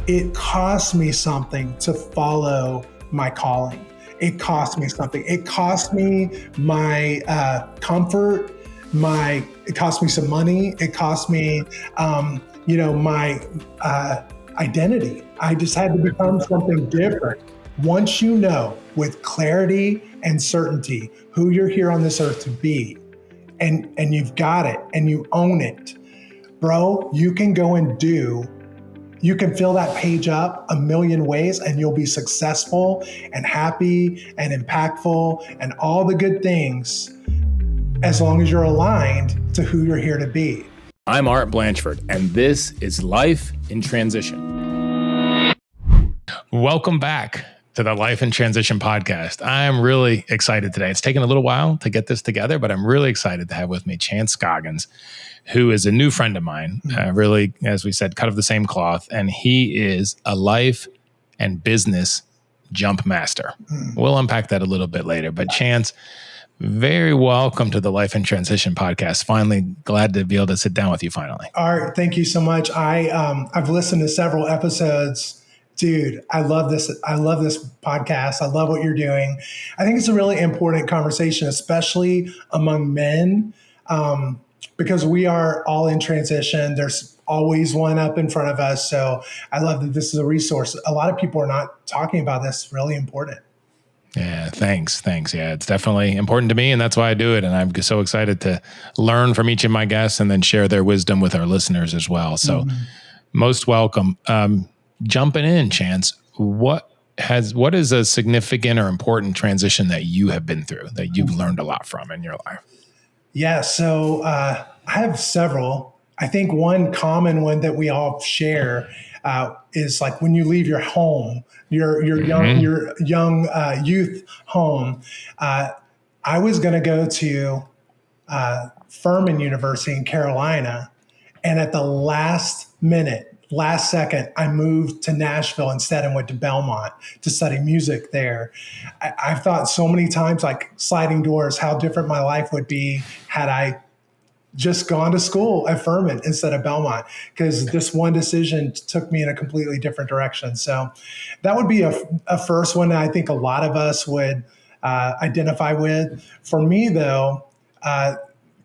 it cost me something to follow my calling. It cost me something. It cost me my comfort. It cost me some money. It cost me, my identity. I just had to become something different. Once you know with clarity and certainty who you're here on this earth to be, and you've got it and you own it, bro, you can go and you can fill that page up a million ways and you'll be successful and happy and impactful and all the good things as long as you're aligned to who you're here to be. I'm Art Blanchford, and this is Life in Transition. Welcome back to the Life in Transition podcast. I'm really excited today. It's taken a little while to get this together, but I'm really excited to have with me Chance Scoggins, who is a new friend of mine, really, as we said, cut of the same cloth, and he is a life and business jump master. We'll unpack that a little bit later, but Chance, very welcome to the Life in Transition podcast. Finally, glad to be able to sit down with you finally. Art, thank you so much. I've listened to several episodes. Dude, I love this. I love this podcast. I love what you're doing. I think it's a really important conversation, especially among men, because we are all in transition. There's always one up in front of us. So I love that this is a resource. A lot of people are not talking about this. It's really important. Yeah, thanks. Yeah, it's definitely important to me, and that's why I do it. And I'm so excited to learn from each of my guests and then share their wisdom with our listeners as well. So most welcome. Jumping in, Chance, what is a significant or important transition that you have been through that you've learned a lot from in your life? Yeah, so I have several. I think one common one that we all share is like when you leave your home, your young youth home. I was going to go to Furman University in Carolina, and at the last second, I moved to Nashville instead and went to Belmont to study music there. I've thought so many times, like sliding doors, how different my life would be had I just gone to school at Furman instead of Belmont, because this one decision took me in a completely different direction. So that would be a first one that I think a lot of us would identify with. For me, though,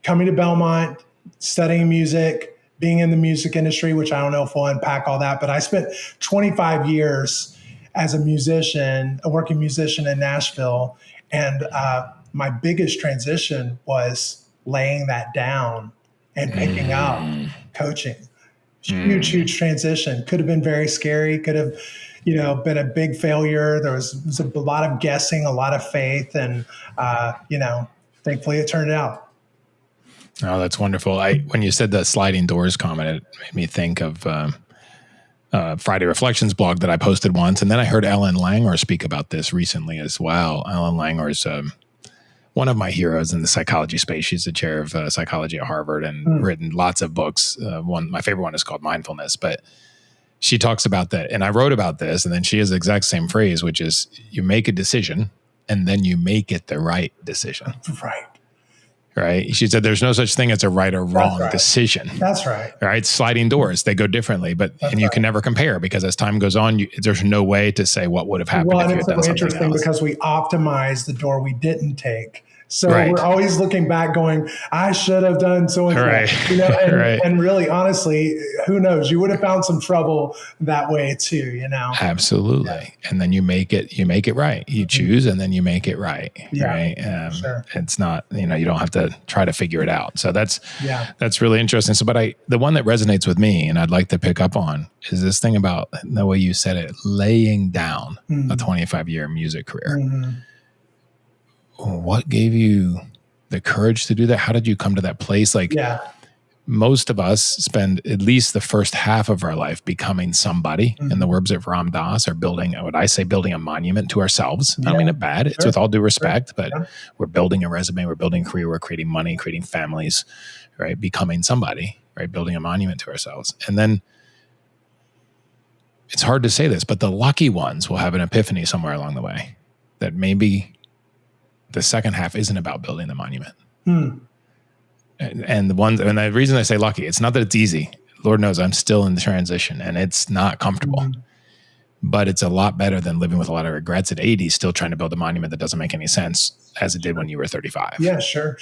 coming to Belmont, studying music, being in the music industry, which I don't know if we'll unpack all that, but I spent 25 years as a musician, a working musician in Nashville. And my biggest transition was laying that down and picking up coaching. Huge transition. Could have been very scary. Could have, been a big failure. There was a lot of guessing, a lot of faith. And, thankfully it turned out. Oh, that's wonderful. When you said the sliding doors comment, it made me think of Friday Reflections blog that I posted once. And then I heard Ellen Langer speak about this recently as well. Ellen Langer is one of my heroes in the psychology space. She's the chair of psychology at Harvard and written lots of books. My favorite one is called Mindfulness, but she talks about that. And I wrote about this, and then she has the exact same phrase, which is you make a decision and then you make it the right decision. Right. She said there's no such thing as a right or wrong decision. That's right. Right. Sliding doors, they go differently, and you can never compare, because as time goes on, there's no way to say what would have happened if you had done something else. Interesting because we optimize the door we didn't take. So we're always looking back going, I should have done so and so. And really, honestly, who knows? You would have found some trouble that way too, Absolutely. Yeah. And then you make it right. You choose and then you make it right. Yeah, right. Sure. It's not, you don't have to try to figure it out. So that's really interesting. So, but the one that resonates with me and I'd like to pick up on is this thing about the way you said it, laying down a 25-year music career. What gave you the courage to do that? How did you come to that place? Most of us spend at least the first half of our life becoming somebody. In the words of Ram Dass, or building a monument to ourselves. I don't mean it bad. It's with all due respect, but we're building a resume, we're building a career, we're creating money, creating families, right? Becoming somebody, right? Building a monument to ourselves. And then it's hard to say this, but the lucky ones will have an epiphany somewhere along the way that maybe the second half isn't about building the monument. And the reason I say lucky, it's not that it's easy. Lord knows I'm still in the transition and it's not comfortable. but it's a lot better than living with a lot of regrets at 80, still trying to build a monument that doesn't make any sense as it did when you were 35. Yeah, sure.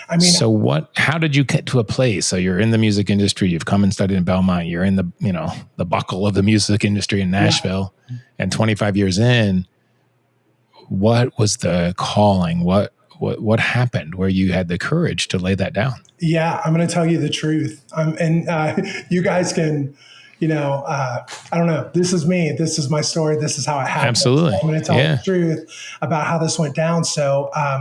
I mean, so how did you get to a place? So you're in the music industry, you've come and studied in Belmont, you're in the buckle of the music industry in Nashville, and 25 years in, what was the calling? What happened where you had the courage to lay that down? Yeah, I'm going to tell you the truth. You guys can, I don't know. This is me. This is my story. This is how it happened. Absolutely. So I'm going to tell the truth about how this went down. So, I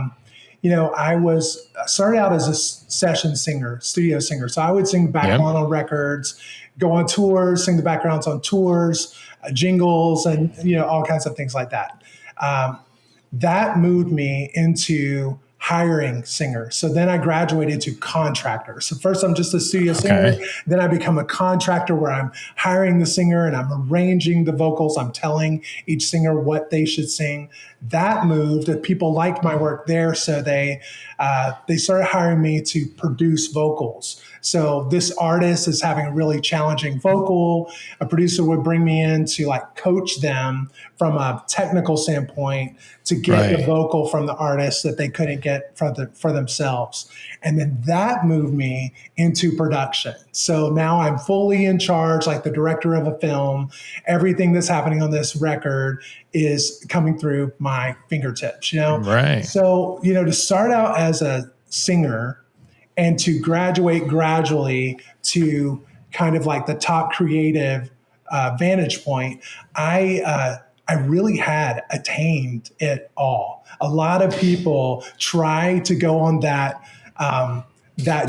started out as a session singer, studio singer. So I would sing background on records, go on tours, sing the backgrounds on tours, jingles, and, all kinds of things like that. That moved me into hiring singers. So then I graduated to contractor. So first I'm just a studio singer. Then I become a contractor where I'm hiring the singer and I'm arranging the vocals. I'm telling each singer what they should sing. That moved. People liked my work there. So they started hiring me to produce vocals. So this artist is having a really challenging vocal. A producer would bring me in to coach them from a technical standpoint to get the vocal from the artist that they couldn't get for themselves. And then that moved me into production. So now I'm fully in charge, like the director of a film. Everything that's happening on this record is coming through my fingertips, Right. So, to start out as a singer and to graduate gradually to kind of like the top creative vantage point, I really had attained it all. A lot of people try to go on that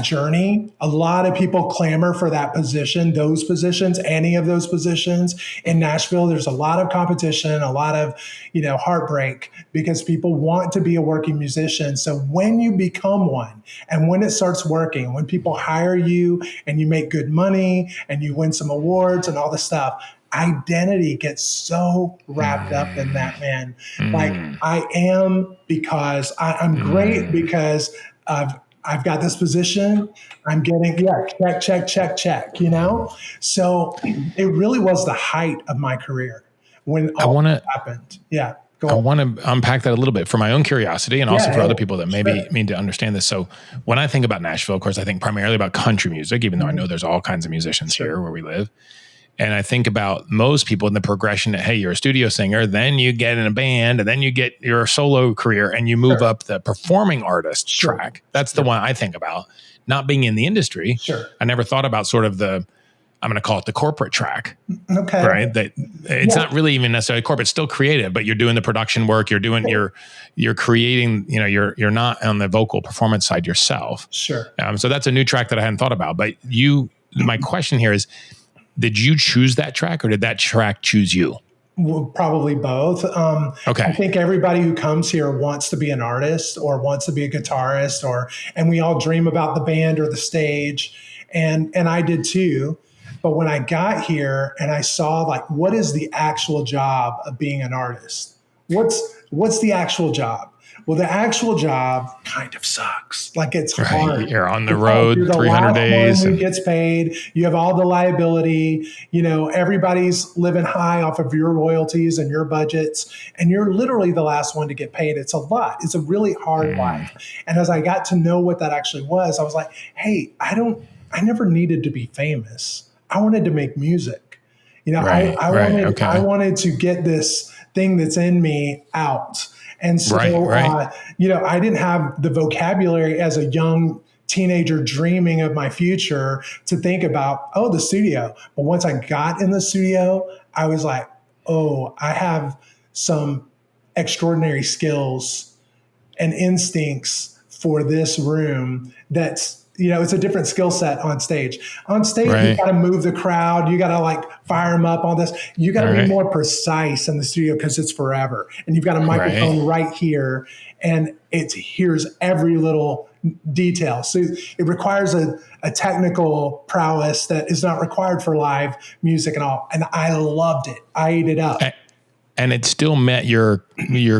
journey. A lot of people clamor for that position, those positions, any of those positions. In Nashville, there's a lot of competition, a lot of, heartbreak because people want to be a working musician. So when you become one and when it starts working, when people hire you and you make good money and you win some awards and all this stuff, identity gets so wrapped up in that, man. Like I am because I'm great because I've got this position. I'm getting, check, So it really was the height of my career when all that happened. Yeah. I want to unpack that a little bit for my own curiosity and also for other people that maybe need to understand this. So when I think about Nashville, of course, I think primarily about country music, even though I know there's all kinds of musicians here where we live. And I think about most people in the progression that, hey, you're a studio singer, then you get in a band, and then you get your solo career, and you move up the performing artist track. That's the one I think about. Not being in the industry, I never thought about sort of I'm going to call it the corporate track. Okay. Right? That it's not really even necessarily corporate, it's still creative, but you're doing the production work, you're doing you're creating, you're not on the vocal performance side yourself. Sure. So that's a new track that I hadn't thought about. But my question here is, did you choose that track or did that track choose you? Well, probably both. I think everybody who comes here wants to be an artist or wants to be a guitarist, and we all dream about the band or the stage. And I did too. But when I got here and I saw what is the actual job of being an artist? What's the actual job? Well, the actual job kind of sucks. It's hard. You're on the road 300 days. Who gets paid? You have all the liability. Everybody's living high off of your royalties and your budgets, and you're literally the last one to get paid. It's a lot. It's a really hard life. And as I got to know what that actually was, I was like, hey, I never needed to be famous. I wanted to make music. I wanted to get this thing that's in me out. And so, I didn't have the vocabulary as a young teenager dreaming of my future to think about, the studio. But once I got in the studio, I was like, I have some extraordinary skills and instincts for this room that's, it's a different skill set on stage. On stage, you got to move the crowd. You got to fire them up on this. You got to be more precise in the studio because it's forever. And you've got a microphone right here, and it hears every little detail. So it requires a technical prowess that is not required for live music and all. And I loved it. I ate it up. And it still met your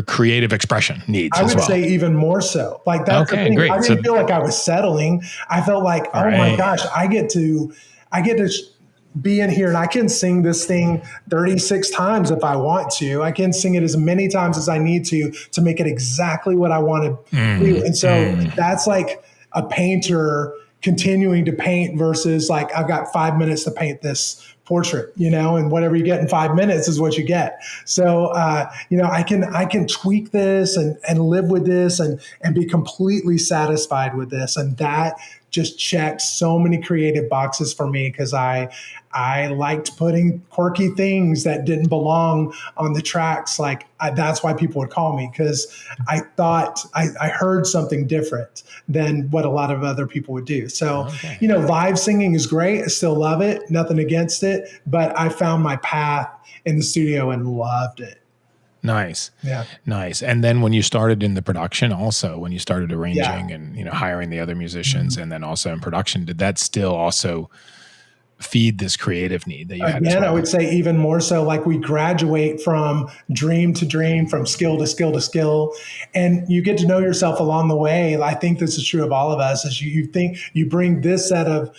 creative expression needs as well. I would say even more so. That's the thing. Great. I didn't feel like I was settling. I felt like, my gosh, I get to be in here and I can sing this thing 36 times if I want to. I can sing it as many times as I need to make it exactly what I want to do. And so that's like a painter continuing to paint versus like, I've got 5 minutes to paint this portrait, and whatever you get in 5 minutes is what you get. So, I can tweak this and live with this and be completely satisfied with this. And that just checked so many creative boxes for me because I liked putting quirky things that didn't belong on the tracks. That's why people would call me, because I thought I heard something different than what a lot of other people would do. So, live singing is great. I still love it. Nothing against it. But I found my path in the studio and loved it. Nice. Yeah. Nice. And then when you started in the production also, when you started arranging and, hiring the other musicians and then also in production, did that still also feed this creative need that you had? Again, I would say even more so, like we graduate from dream to dream, from skill to skill to skill, and you get to know yourself along the way. I think this is true of all of us, as you think you bring this set of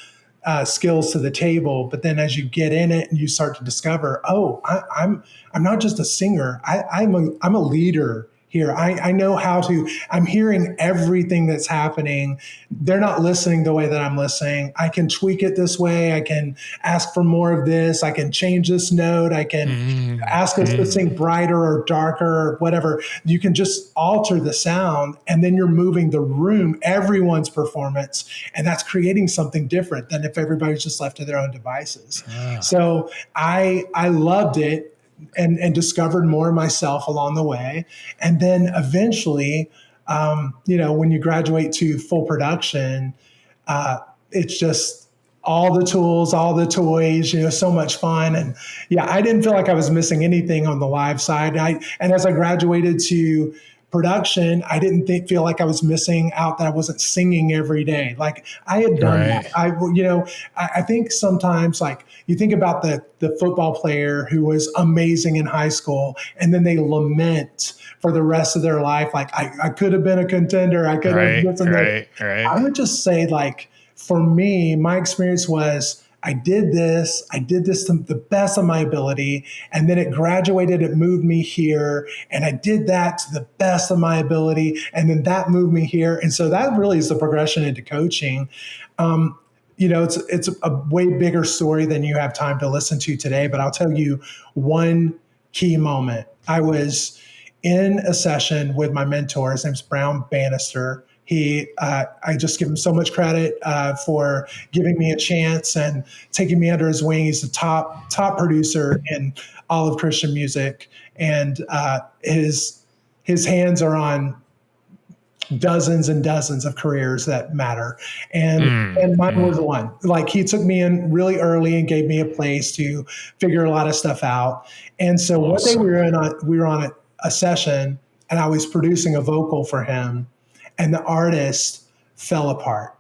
skills to the table, but then as you get in it and you start to discover, I'm not just a singer. I'm a leader here. I know how to. I'm hearing everything that's happening. They're not listening the way that I'm listening. I can tweak it this way. I can ask for more of this. I can change this note. I can ask us to sing brighter or darker or whatever. You can just alter the sound, and then you're moving the room, everyone's performance, and that's creating something different than if everybody's just left to their own devices. So I loved it. And discovered more of myself along the way. And then eventually, when you graduate to full production, it's just all the tools, all the toys, so much fun. And I didn't feel like I was missing anything on the live side. And as I graduated to production, I didn't feel like I was missing out, that I wasn't singing every day. Like I had done that. I think sometimes, like, you think about the football player who was amazing in high school, and then they lament for the rest of their life. Like I could have been a contender. I could have this and that. I would just say, like, for me, my experience was, I did this to the best of my ability, and then it graduated, it moved me here, and I did that to the best of my ability, and then that moved me here. And so that really is the progression into coaching. It's a way bigger story than you have time to listen to today, but I'll tell you one key moment. I was in a session with my mentor. His name's Brown Bannister. I just give him so much credit for giving me a chance and taking me under his wing. He's the top producer in all of Christian music, and his hands are on dozens and dozens of careers that matter. And mine was the one. Like, he took me in really early and gave me a place to figure a lot of stuff out. And so one day we were on a session, and I was producing a vocal for him, and the artist fell apart.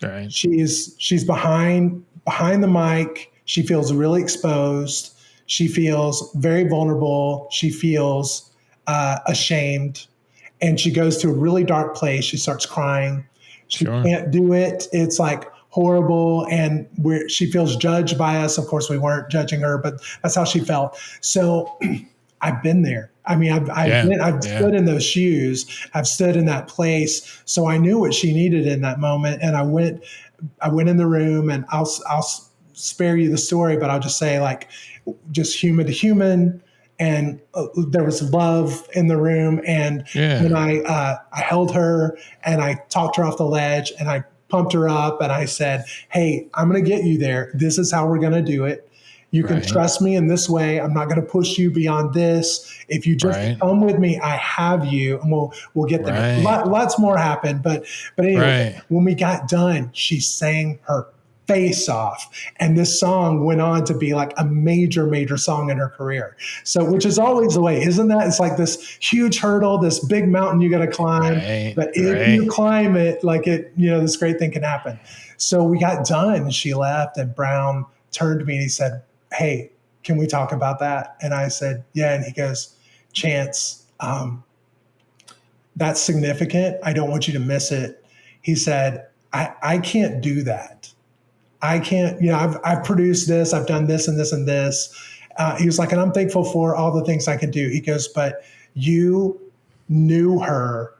Right. She's behind the mic. She feels really exposed. She feels very vulnerable. She feels ashamed. And she goes to a really dark place. She starts crying. She can't do it. It's like horrible. And she feels judged by us. Of course, we weren't judging her, but that's how she felt. So I've been there. I mean, I've stood in those shoes. I've stood in that place. So I knew what she needed in that moment. And I went in the room, and I'll spare you the story, but I'll just say, like, just human to human. And there was love in the room. And when I held her and I talked her off the ledge and I pumped her up and I said, hey, I'm going to get you there. This is how we're going to do it. You can trust me in this way. I'm not going to push you beyond this. If you just come with me, I have you, and we'll get there. Lots more happened, but anyway, when we got done, she sang her face off, and this song went on to be like a major song in her career. So, which is always the way, isn't that? It's like this huge hurdle, this big mountain you got to climb, but if you climb it, like it, this great thing can happen. So we got done, and she left, and Brown turned to me and he said, hey, can we talk about that? And I said, yeah. And he goes, Chance, that's significant. I don't want you to miss it. He said, I can't do that. I can't, I've produced this, I've done this and this and this. He was like, and I'm thankful for all the things I can do. He goes, but you knew her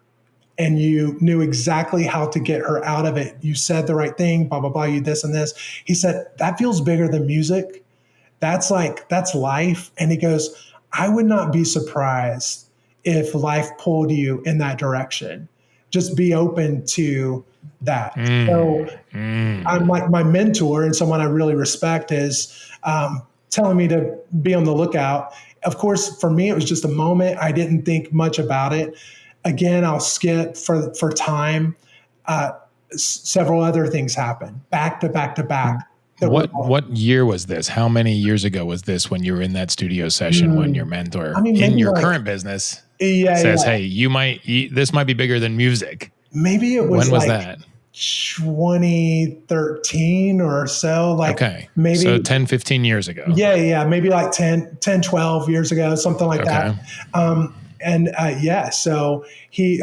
and you knew exactly how to get her out of it. You said the right thing, blah, blah, blah, you this and this. He said, that feels bigger than music. That's life. And he goes, I would not be surprised if life pulled you in that direction. Just be open to that. So I'm like, my mentor and someone I really respect is telling me to be on the lookout. Of course, for me, it was just a moment. I didn't think much about it. Again, I'll skip for time. Several other things happen back to back to back. What year was this? How many years ago was this when you were in that studio session when your mentor in your current business says, hey, this might be bigger than music? Maybe it was when was that? 2013 or so. Maybe so 10, 15 years ago. Yeah. Maybe like 10, 12 years ago, something like that. So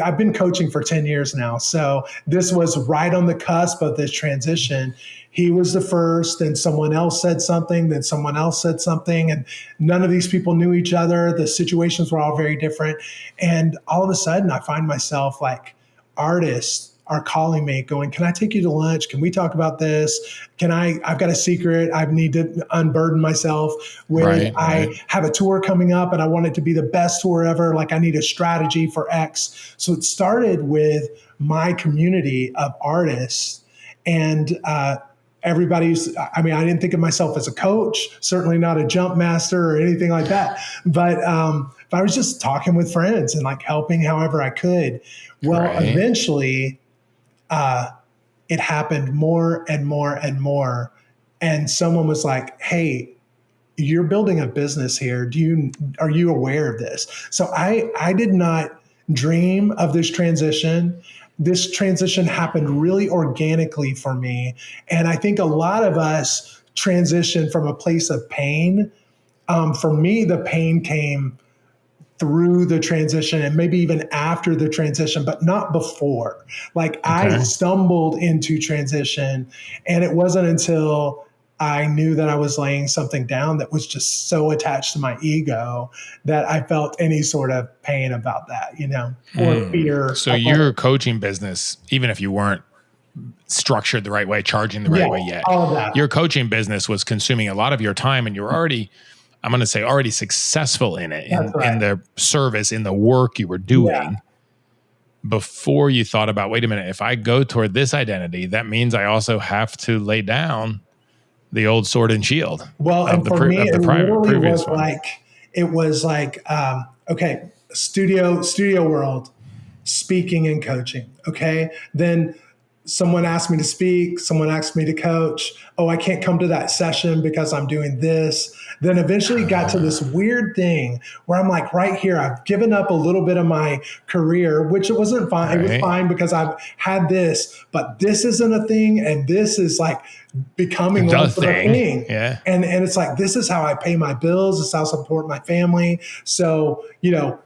I've been coaching for 10 years now. So this was right on the cusp of this transition. He was the first, and someone else said something, then someone else said something, and none of these people knew each other. The situations were all very different. And all of a sudden I find myself like, artists are calling me going, can I take you to lunch? Can we talk about this? I've got a secret. I need to unburden myself with, I have a tour coming up and I want it to be the best tour ever. Like I need a strategy for X. So it started with my community of artists and, I didn't think of myself as a coach, certainly not a jump master or anything like that. But I was just talking with friends and like helping however I could. Well, eventually it happened more and more and more. And someone was like, hey, you're building a business here. Are you aware of this? So I did not dream of this transition. This transition happened really organically for me. And I think a lot of us transition from a place of pain. For me, the pain came through the transition and maybe even after the transition, but not before. I stumbled into transition, and it wasn't until I knew that I was laying something down that was just so attached to my ego that I felt any sort of pain about that, or fear. So your coaching business, even if you weren't structured the right way, charging the right way yet, all of that. Your coaching business was consuming a lot of your time, and you're already successful in it, in the service, in the work you were doing before you thought about, wait a minute, if I go toward this identity, that means I also have to lay down the old sword and shield. Well, and for me, it literally was like, studio world, speaking and coaching. Okay. Then someone asked me to speak, someone asked me to coach. Oh, I can't come to that session because I'm doing this. Then eventually got to this weird thing where I'm like, right here, I've given up a little bit of my career, which it wasn't fine. It was fine because I've had this, but this isn't a thing. And this is like becoming the thing. Yeah. And it's like, this is how I pay my bills. This is how I support my family. So,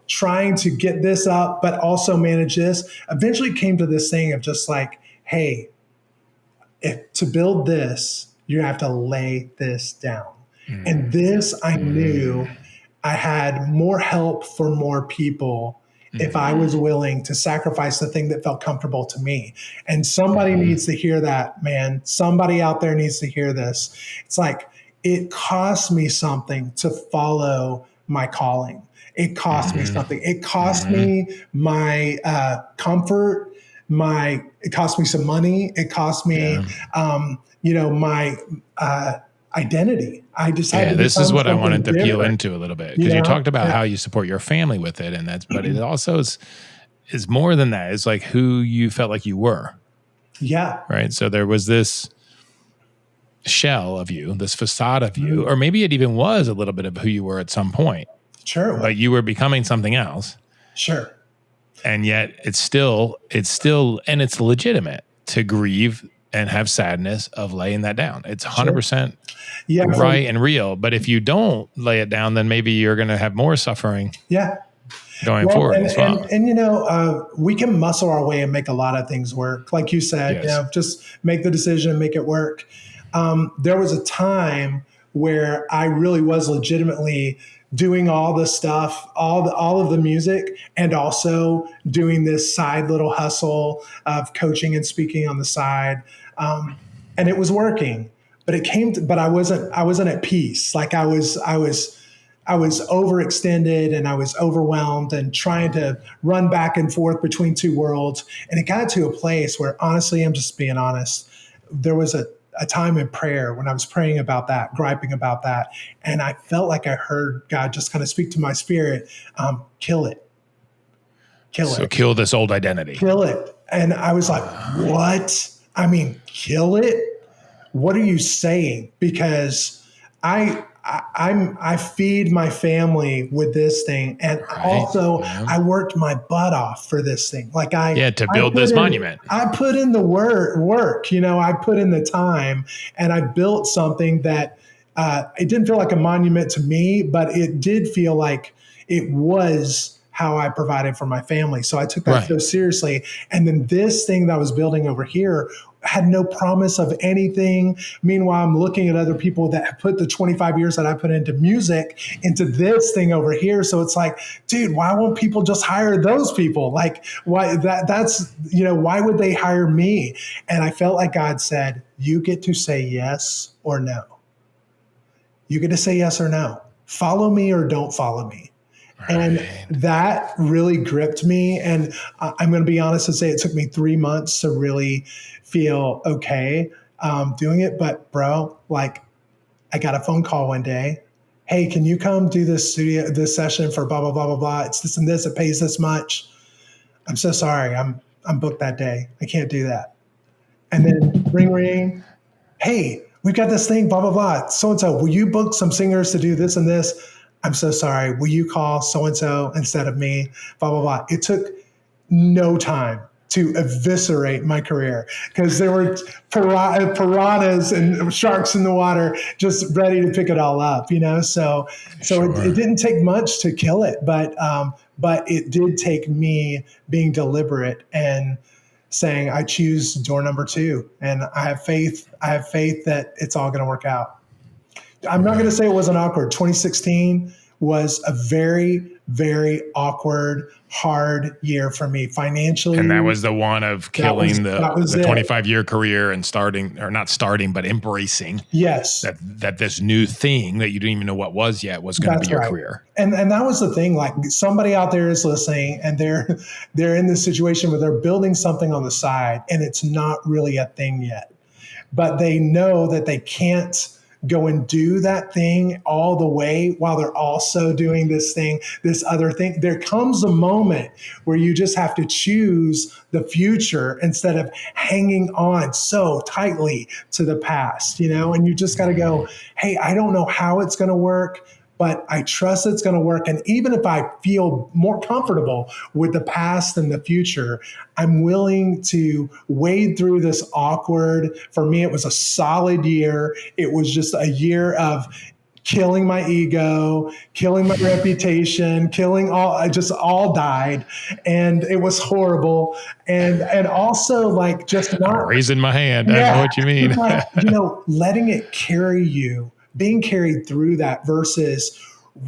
trying to get this up, but also manage this, eventually came to this thing of just like, hey, to build this, you have to lay this down. And this, I knew I had more help for more people if I was willing to sacrifice the thing that felt comfortable to me. And somebody needs to hear that, man. Somebody out there needs to hear this. It's like, it cost me something to follow my calling. It cost me something. It cost me my comfort. It cost me some money. It cost me, my identity. I decided. This is what I wanted to peel into a little bit, because you talked about how you support your family with it, and but it also is more than that. It's like who you felt like you were. Yeah. Right. So there was this shell of you, this facade of you, or maybe it even was a little bit of who you were at some point. Sure. But you were becoming something else. Sure. And yet it's still, and it's legitimate to grieve and have sadness of laying that down. It's 100% right and real. But if you don't lay it down, then maybe you're going to have more suffering. Going forward as well. And we can muscle our way and make a lot of things work. Like you said, just make the decision, make it work. there was a time where I really was legitimately doing all the stuff, all of the music, and also doing this side little hustle of coaching and speaking on the side. And it was working, but but I wasn't at peace. Like I was overextended and I was overwhelmed and trying to run back and forth between two worlds. And it got to a place where, honestly, I'm just being honest, there was a time in prayer when I was praying about that, griping about that. And I felt like I heard God just kind of speak to my spirit, kill it. So kill this old identity. Kill it. And I was like, what? I mean, kill it? What are you saying? Because I feed my family with this thing, and also I worked my butt off for this thing. Like to build this monument. I put in the work. I put in the time, and I built something that it didn't feel like a monument to me, but it did feel like it was how I provided for my family. So I took that so seriously. And then this thing that I was building over here had no promise of anything. Meanwhile, I'm looking at other people that have put the 25 years that I put into music into this thing over here. So it's like, dude, why won't people just hire those people? Like, why why would they hire me? And I felt like God said, you get to say yes or no. You get to say yes or no. Follow me or don't follow me. And that really gripped me. And I'm going to be honest and say it took me 3 months to really feel okay doing it. But bro, like I got a phone call one day. Hey, can you come do this session for blah, blah, blah, blah, blah. It's this and this, it pays this much. I'm so sorry. I'm booked that day. I can't do that. And then ring. Hey, we've got this thing, blah, blah, blah. So-and-so, will you book some singers to do this and this? I'm so sorry. Will you call so-and-so instead of me? Blah, blah, blah. It took no time to eviscerate my career because there were piranhas and sharks in the water just ready to pick it all up, So it didn't take much to kill it, but it did take me being deliberate and saying, I choose door number 2. And I have faith that it's all going to work out. I'm not going to say it wasn't awkward. 2016 was a very, very awkward, hard year for me financially. And that was the one of killing the 25-year career and but embracing. Yes. That this new thing that you didn't even know what was yet was going to be your career. And that was the thing. Like somebody out there is listening and they're in this situation where they're building something on the side and it's not really a thing yet, but they know that they can't go and do that thing all the way while they're also doing this other thing. There comes a moment where you just have to choose the future instead of hanging on so tightly to the past, and you just got to go, hey, I don't know how it's going to work, but I trust it's going to work. And even if I feel more comfortable with the past than the future, I'm willing to wade through this awkward. For me, it was a solid year. It was just a year of killing my ego, killing my reputation, all died. And it was horrible. And also like just not I'm raising my hand. I know what you mean. Like, letting it carry you, being carried through that versus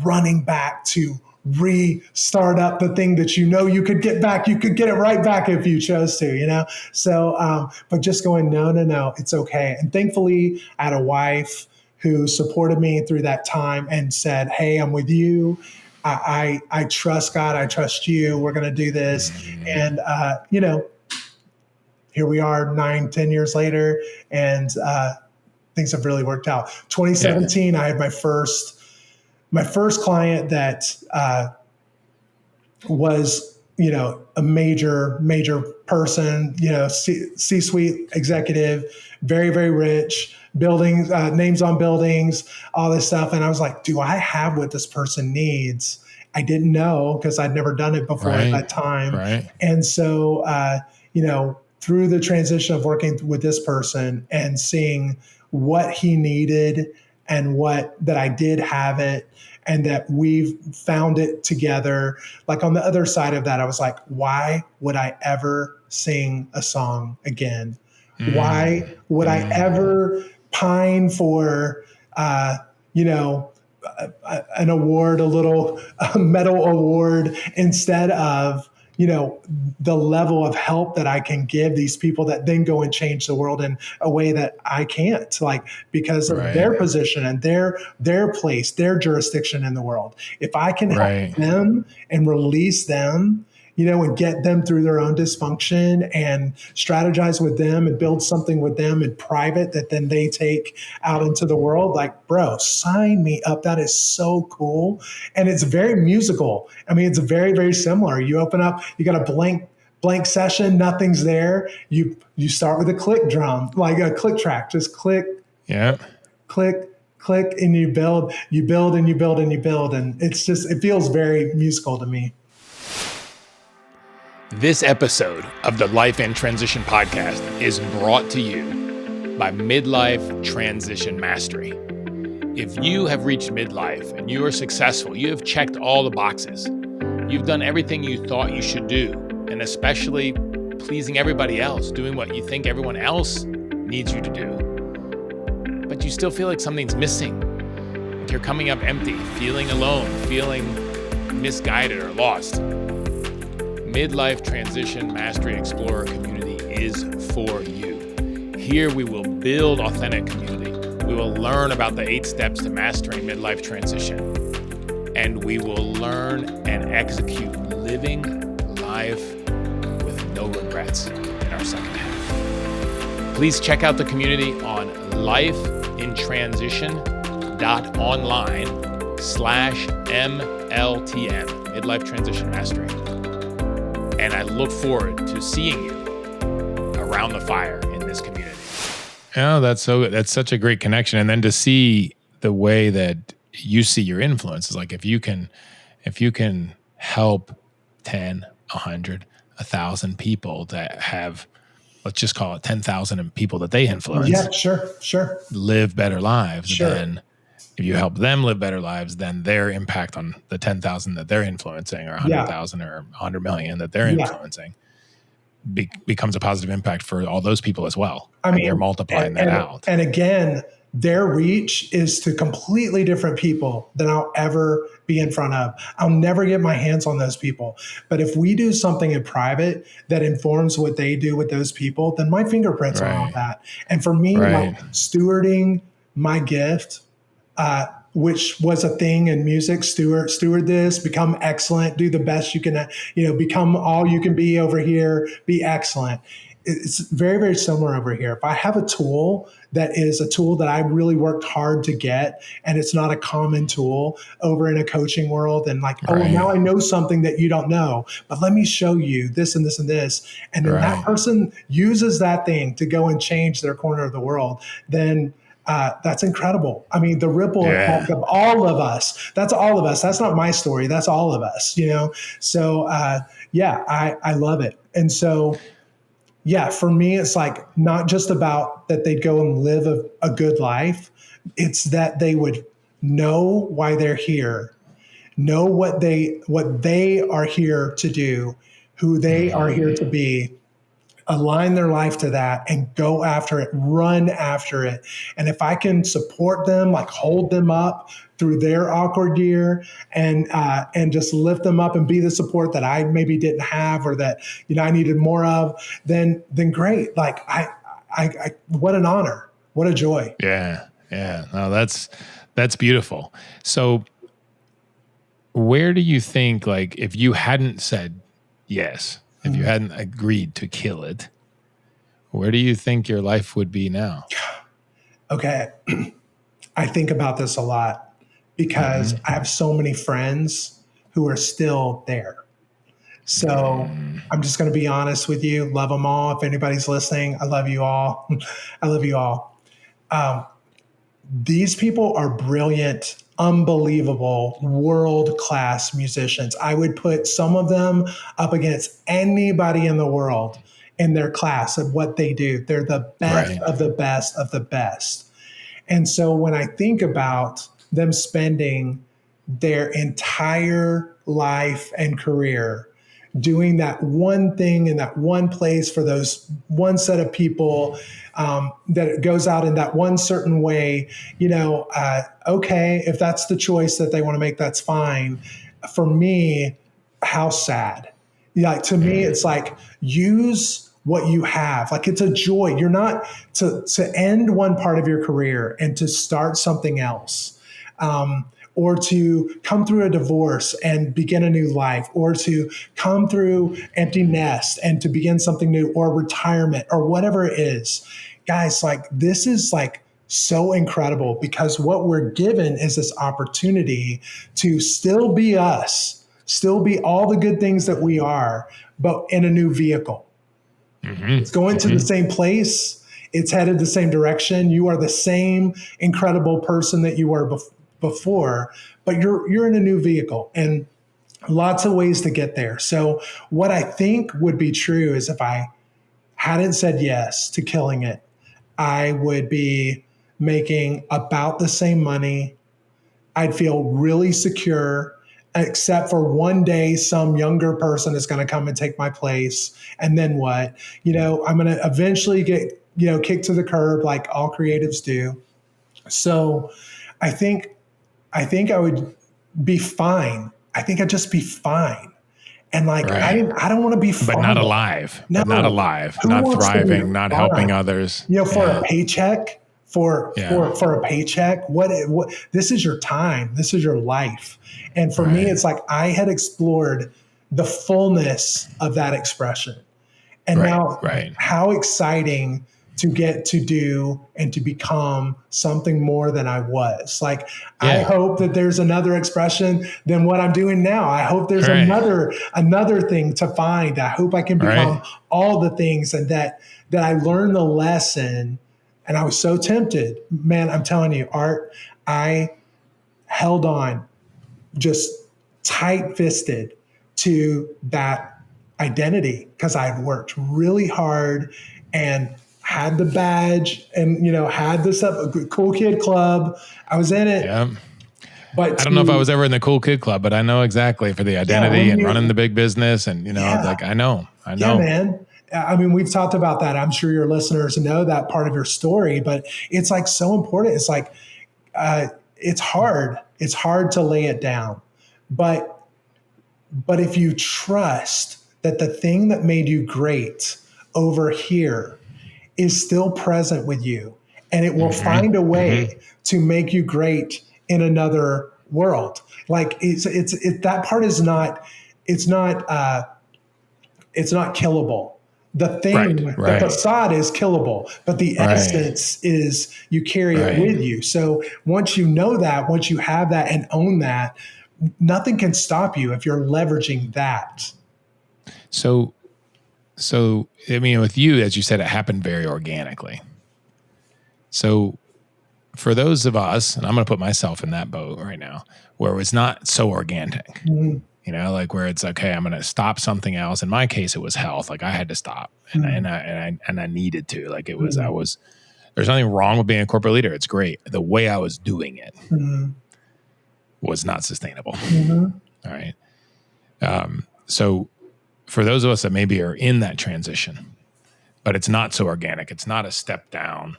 running back to restart up the thing that you could get back. You could get it right back if you chose to, So, but just going, no, it's okay. And thankfully, I had a wife who supported me through that time and said, hey, I'm with you. I trust God. I trust you. We're going to do this. And, here we are 9-10 years later, and things have really worked out. 2017, I had my first client that was, a major person, C-suite executive, very, very rich, buildings, names on buildings, all this stuff. And I was like, do I have what this person needs? I didn't know because I'd never done it before at that time. Right. And so, through the transition of working with this person and seeing what he needed and that I did have it and that we've found it together. Like on the other side of that, I was like, why would I ever sing a song again? Why would I ever pine for, you know, an award, a little medal award, instead of, you know, the level of help that I can give these people that then go and change the world in a way that I can't, like, because of Right. their position and their place, their jurisdiction in the world. If I can help Right. them and release them, you know, and get them through their own dysfunction and strategize with them and build something with them in private that then they take out into the world, like, bro, sign me up. That is so cool. And it's very musical. I mean, it's very, very similar. You open up, you got a blank session, nothing's there. You start with a click drum, like a click track, just click, Yeah. click, click, and you build, and you build, and you build. And it's just, it feels very musical to me. This episode of the Life and Transition Podcast is brought to you by Midlife Transition Mastery. If you have reached midlife and you are successful, you have checked all the boxes, you've done everything you thought you should do, and especially pleasing everybody else, doing what you think everyone else needs you to do, but you still feel like something's missing, like you're coming up empty, feeling alone, feeling misguided or lost. Midlife Transition Mastery Explorer community is for you. Here we will build authentic community. We will learn about the 8 steps to mastering midlife transition. And we will learn and execute living life with no regrets in our second half. Please check out the community on lifeintransition.online/MLTM, Midlife Transition Mastery. And I look forward to seeing you around the fire in this community. Oh, that's such a great connection. And then to see the way that you see your influence is like, if you can help 10, 100, 1,000 people that have, let's just call it 10,000 people that they influence. Yeah, sure. Live better lives. Sure. Then if you help them live better lives, then their impact on the 10,000 that they're influencing, or 100,000 or 100 million that they're influencing, becomes a positive impact for all those people as well. I mean, you're multiplying that out. And again, their reach is to completely different people than I'll ever be in front of. I'll never get my hands on those people. But if we do something in private that informs what they do with those people, then my fingerprints are on that. And for me, like, stewarding my gift, which was a thing in music, steward this, become excellent, do the best you can, become all you can be over here, be excellent. It's very, very similar over here. If I have a tool that is a tool that I really worked hard to get, and it's not a common tool over in a coaching world, and like, now I know something that you don't know, but let me show you this and this and this. And then that person uses that thing to go and change their corner of the world, then that's incredible. I mean, the ripple effect of all of us. That's all of us. That's not my story. That's all of us, So, I love it. And so, for me, it's like not just about that they'd go and live a good life. It's that they would know why they're here, know what they are here to do, who they are here to be, align their life to that, and go after it, run after it. And if I can support them, like hold them up through their awkward year, and just lift them up and be the support that I maybe didn't have, or that I needed more of, then great. Like I what an honor, what a joy. Yeah. No, that's beautiful. So, where do you think, like, if you hadn't said yes, if you hadn't agreed to kill it, where do you think your life would be now? Okay. I think about this a lot because I have so many friends who are still there. So I'm just going to be honest with you. Love them all. If anybody's listening, I love you all. I love you all. These people are brilliant, unbelievable, world-class musicians. I would put some of them up against anybody in the world in their class of what they do. They're the best of the best of the best. And so when I think about them spending their entire life and career doing that one thing in that one place for those one set of people, that it goes out in that one certain way, okay, if that's the choice that they want to make, that's fine. For me, how sad. Like, to me, it's like, use what you have. Like, it's a joy. You're not to end one part of your career and to start something else. Or to come through a divorce and begin a new life, or to come through empty nest and to begin something new, or retirement, or whatever it is. Guys, like, this is like so incredible, because what we're given is this opportunity to still be us, still be all the good things that we are, but in a new vehicle. It's going to the same place. It's headed the same direction. You are the same incredible person that you were before, but you're in a new vehicle, and lots of ways to get there. So what I think would be true is, if I hadn't said yes to killing it, I would be making about the same money. I'd feel really secure, except for one day some younger person is going to come and take my place. And then what? I'm going to eventually get, kicked to the curb, like all creatives do. So I think I would be fine. I think I'd just be fine. And like, right. I don't want to be fine. But not alive. No. But not alive. Who not thriving, not helping others. For a paycheck, for a paycheck, what this is your time. This is your life. And for me, it's like, I had explored the fullness of that expression. And now how exciting to get to do and to become something more than I was. Like, I hope that there's another expression than what I'm doing now. I hope there's another thing to find. I hope I can become all the things, and that I learned the lesson. And I was so tempted, man, I'm telling you, Art, I held on just tight-fisted to that identity, because I had worked really hard and had the badge and, had this cool kid club. I was in it. Yeah. But I don't know if I was ever in the cool kid club, but I know exactly, for the identity and running the big business. And, like, I know. Yeah, man. I mean, we've talked about that. I'm sure your listeners know that part of your story, but it's like so important. It's like, it's hard. It's hard to lay it down. But if you trust that the thing that made you great over here is still present with you, and it will find a way to make you great in another world. Like, that part is not, it's not killable. The thing, the facade is killable, but the essence is, you carry it with you. So once you know that, once you have that and own that, nothing can stop you if you're leveraging that. So, I mean, with you, as you said, it happened very organically. So for those of us, and I'm going to put myself in that boat right now, where it's not so organic, like where it's okay, I'm going to stop something else. In my case, it was health. Like, I had to stop, and I needed to. Like, it was, there's nothing wrong with being a corporate leader. It's great. The way I was doing it was not sustainable. All right. So for those of us that maybe are in that transition, but it's not so organic, it's not a step down,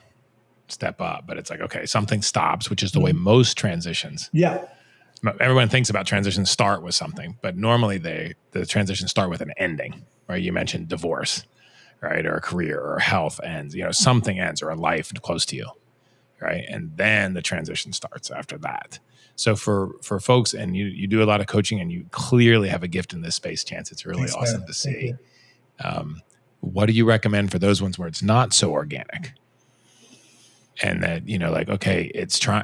step up, but it's like, okay, something stops, which is the way most transitions. Yeah. Everyone thinks about transitions start with something, but normally the transitions start with an ending, right? You mentioned divorce, right? Or a career, or health ends, something ends, or a life close to you, right? And then the transition starts after that. So for folks, and you do a lot of coaching, and you clearly have a gift in this space, Chance. It's really awesome to see. What do you recommend for those ones where it's not so organic? And that, like, okay,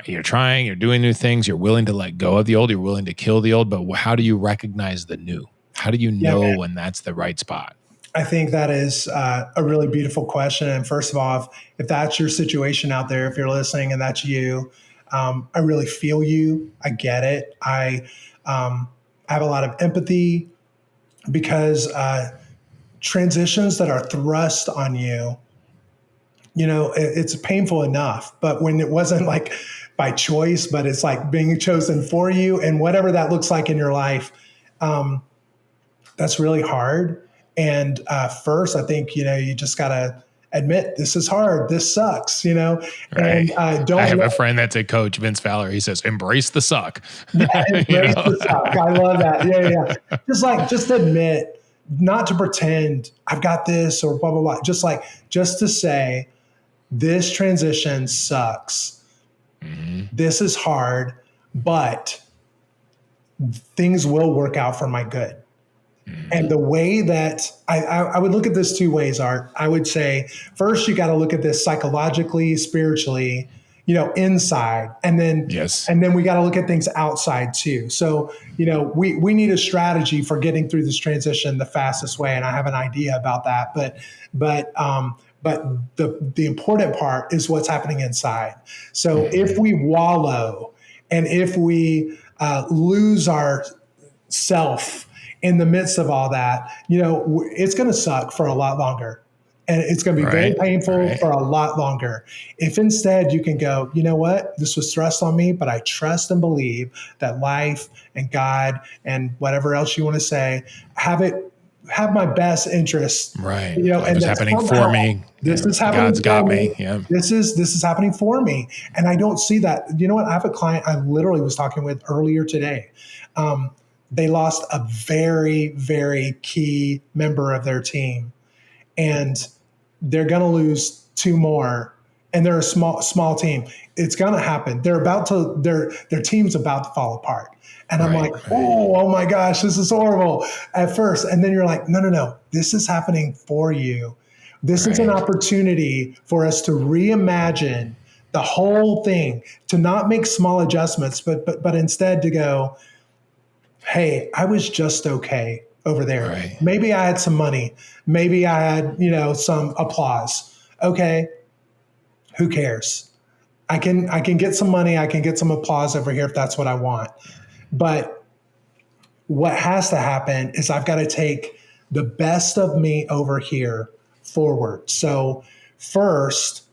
you're doing new things, you're willing to let go of the old, you're willing to kill the old, but how do you recognize the new? How do you know when that's the right spot? I think that is a really beautiful question. And first of all, if that's your situation out there, if you're listening and that's you, I really feel you. I get it. I have a lot of empathy, because transitions that are thrust on you, it's painful enough. But when it wasn't like by choice, but it's like being chosen for you, and whatever that looks like in your life, That's really hard. And first, I think, you just got to admit this is hard. This sucks, Right. and don't I have let, a friend that's a coach, Vince Fowler. He says, embrace the suck. yeah, You embrace know? the suck. I love that. Yeah, yeah. Just admit, not to pretend I've got this or blah, blah, blah. Just to say, this transition sucks. This is hard, but things will work out for my good. And the way that I would look at this two ways, Art, I would say, first, you got to look at this psychologically, spiritually, inside, and then, Yes. and then we got to look at things outside too. So, we need a strategy for getting through this transition the fastest way. And I have an idea about that, but the important part is what's happening inside. So if we wallow and if we lose our self in the midst of all that, it's going to suck for a lot longer. And it's going to be very painful for a lot longer. If instead you can go, you know what, this was thrust on me, but I trust and believe that life and God and whatever else you want to say, have my best interest. Right. And it's happening for me. This is happening. God's got me. Yeah. This is happening for me. And I don't see that. You know what? I have a client I literally was talking with earlier today. They lost a very, very key member of their team, and they're going to lose two more. And they're a small team. It's going to happen. Their team's about to fall apart. And I'm like, oh my gosh, this is horrible at first. And then you're like, no, this is happening for you. This is an opportunity for us to reimagine the whole thing, to not make small adjustments, but instead to go, hey, I was just okay over there. Right. Maybe I had some money. Maybe I had, some applause. Okay. Who cares? I can get some money. I can get some applause over here if that's what I want. But what has to happen is I've got to take the best of me over here forward. So first,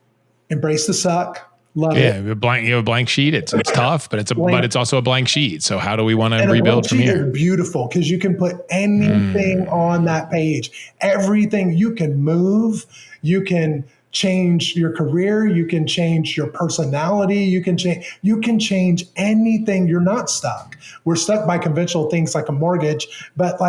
embrace the suck. Love it. You have a blank sheet. It's tough, but it's also a blank sheet. So how do we want to rebuild from here? Is beautiful because you can put anything on that page. Everything you can move. You can change your career. You can change your personality. You can change anything. You're not stuck. We're stuck by conventional things like a mortgage, but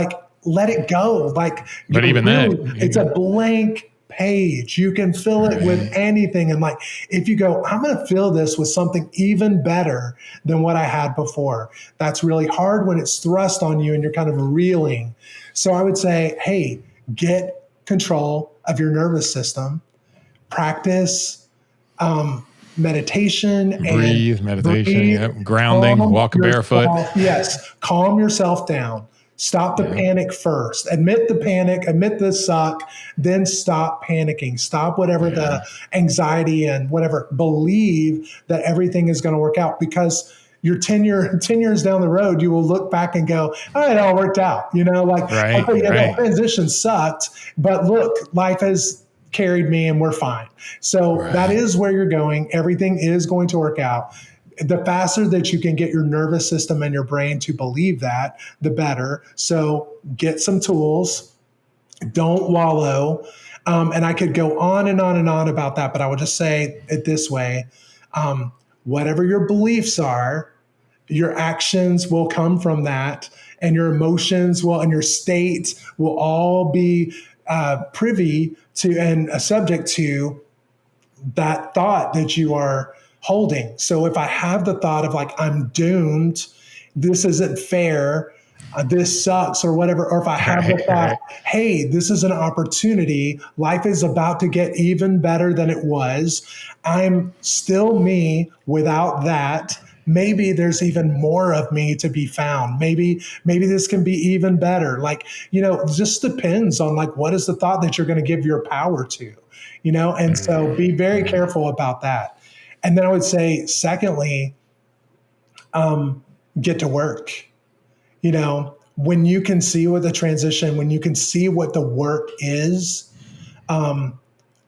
let it go. But even then, it's a blank page. You can fill it with anything. And if you go, I'm going to fill this with something even better than what I had before. That's really hard when it's thrust on you and you're kind of reeling. So I would say, hey, get control of your nervous system, practice meditation, meditation, grounding, walk barefoot. Calm yourself down. Stop the panic first. Admit the panic, admit the suck, then stop panicking. Stop whatever the anxiety and whatever. Believe that everything is going to work out, because you're 10 years down the road, you will look back and go, oh, it all worked out. The transition sucked, but look, life has carried me and we're fine. So that is where you're going. Everything is going to work out. The faster that you can get your nervous system and your brain to believe that, the better. So get some tools. Don't wallow. And I could go on and on and on about that, but I would just say it this way. Whatever your beliefs are, your actions will come from that, and your emotions and your state will all be privy to and subject to that thought that you are holding. So if I have the thought of I'm doomed, this isn't fair, this sucks or whatever, or if I have the thought, hey, this is an opportunity, life is about to get even better than it was, I'm still me without that, maybe there's even more of me to be found, maybe this can be even better. It just depends on what is the thought that you're going to give your power to, and so be very careful about that. And then I would say, secondly, get to work. When you can see what the transition, when you can see what the work is,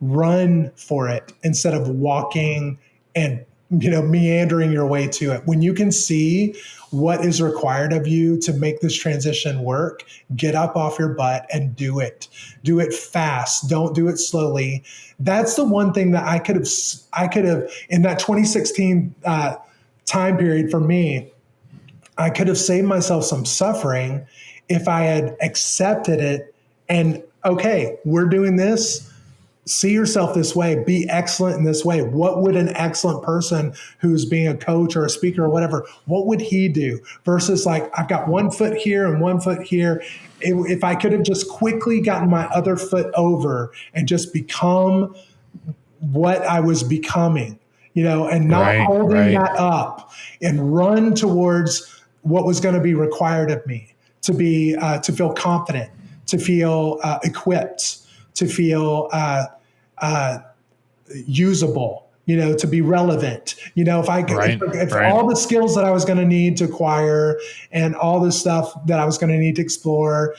run for it instead of walking and, meandering your way to it. When you can see what is required of you to make this transition work, get up off your butt and do it. Do it fast. Don't do it slowly. That's the one thing that I could have in that 2016 time period for me, I could have saved myself some suffering if I had accepted it and, okay, we're doing this. See yourself this way. Be excellent in this way. What would an excellent person who's being a coach or a speaker or whatever, what would he do? Versus like, I've got 1 foot here and 1 foot here. If I could have just quickly gotten my other foot over and just become what I was becoming, and not holding that up and run towards what was going to be required of me to feel confident, to feel equipped, to feel usable, to be relevant. If all the skills that I was going to need to acquire and all the stuff that I was going to need to explore,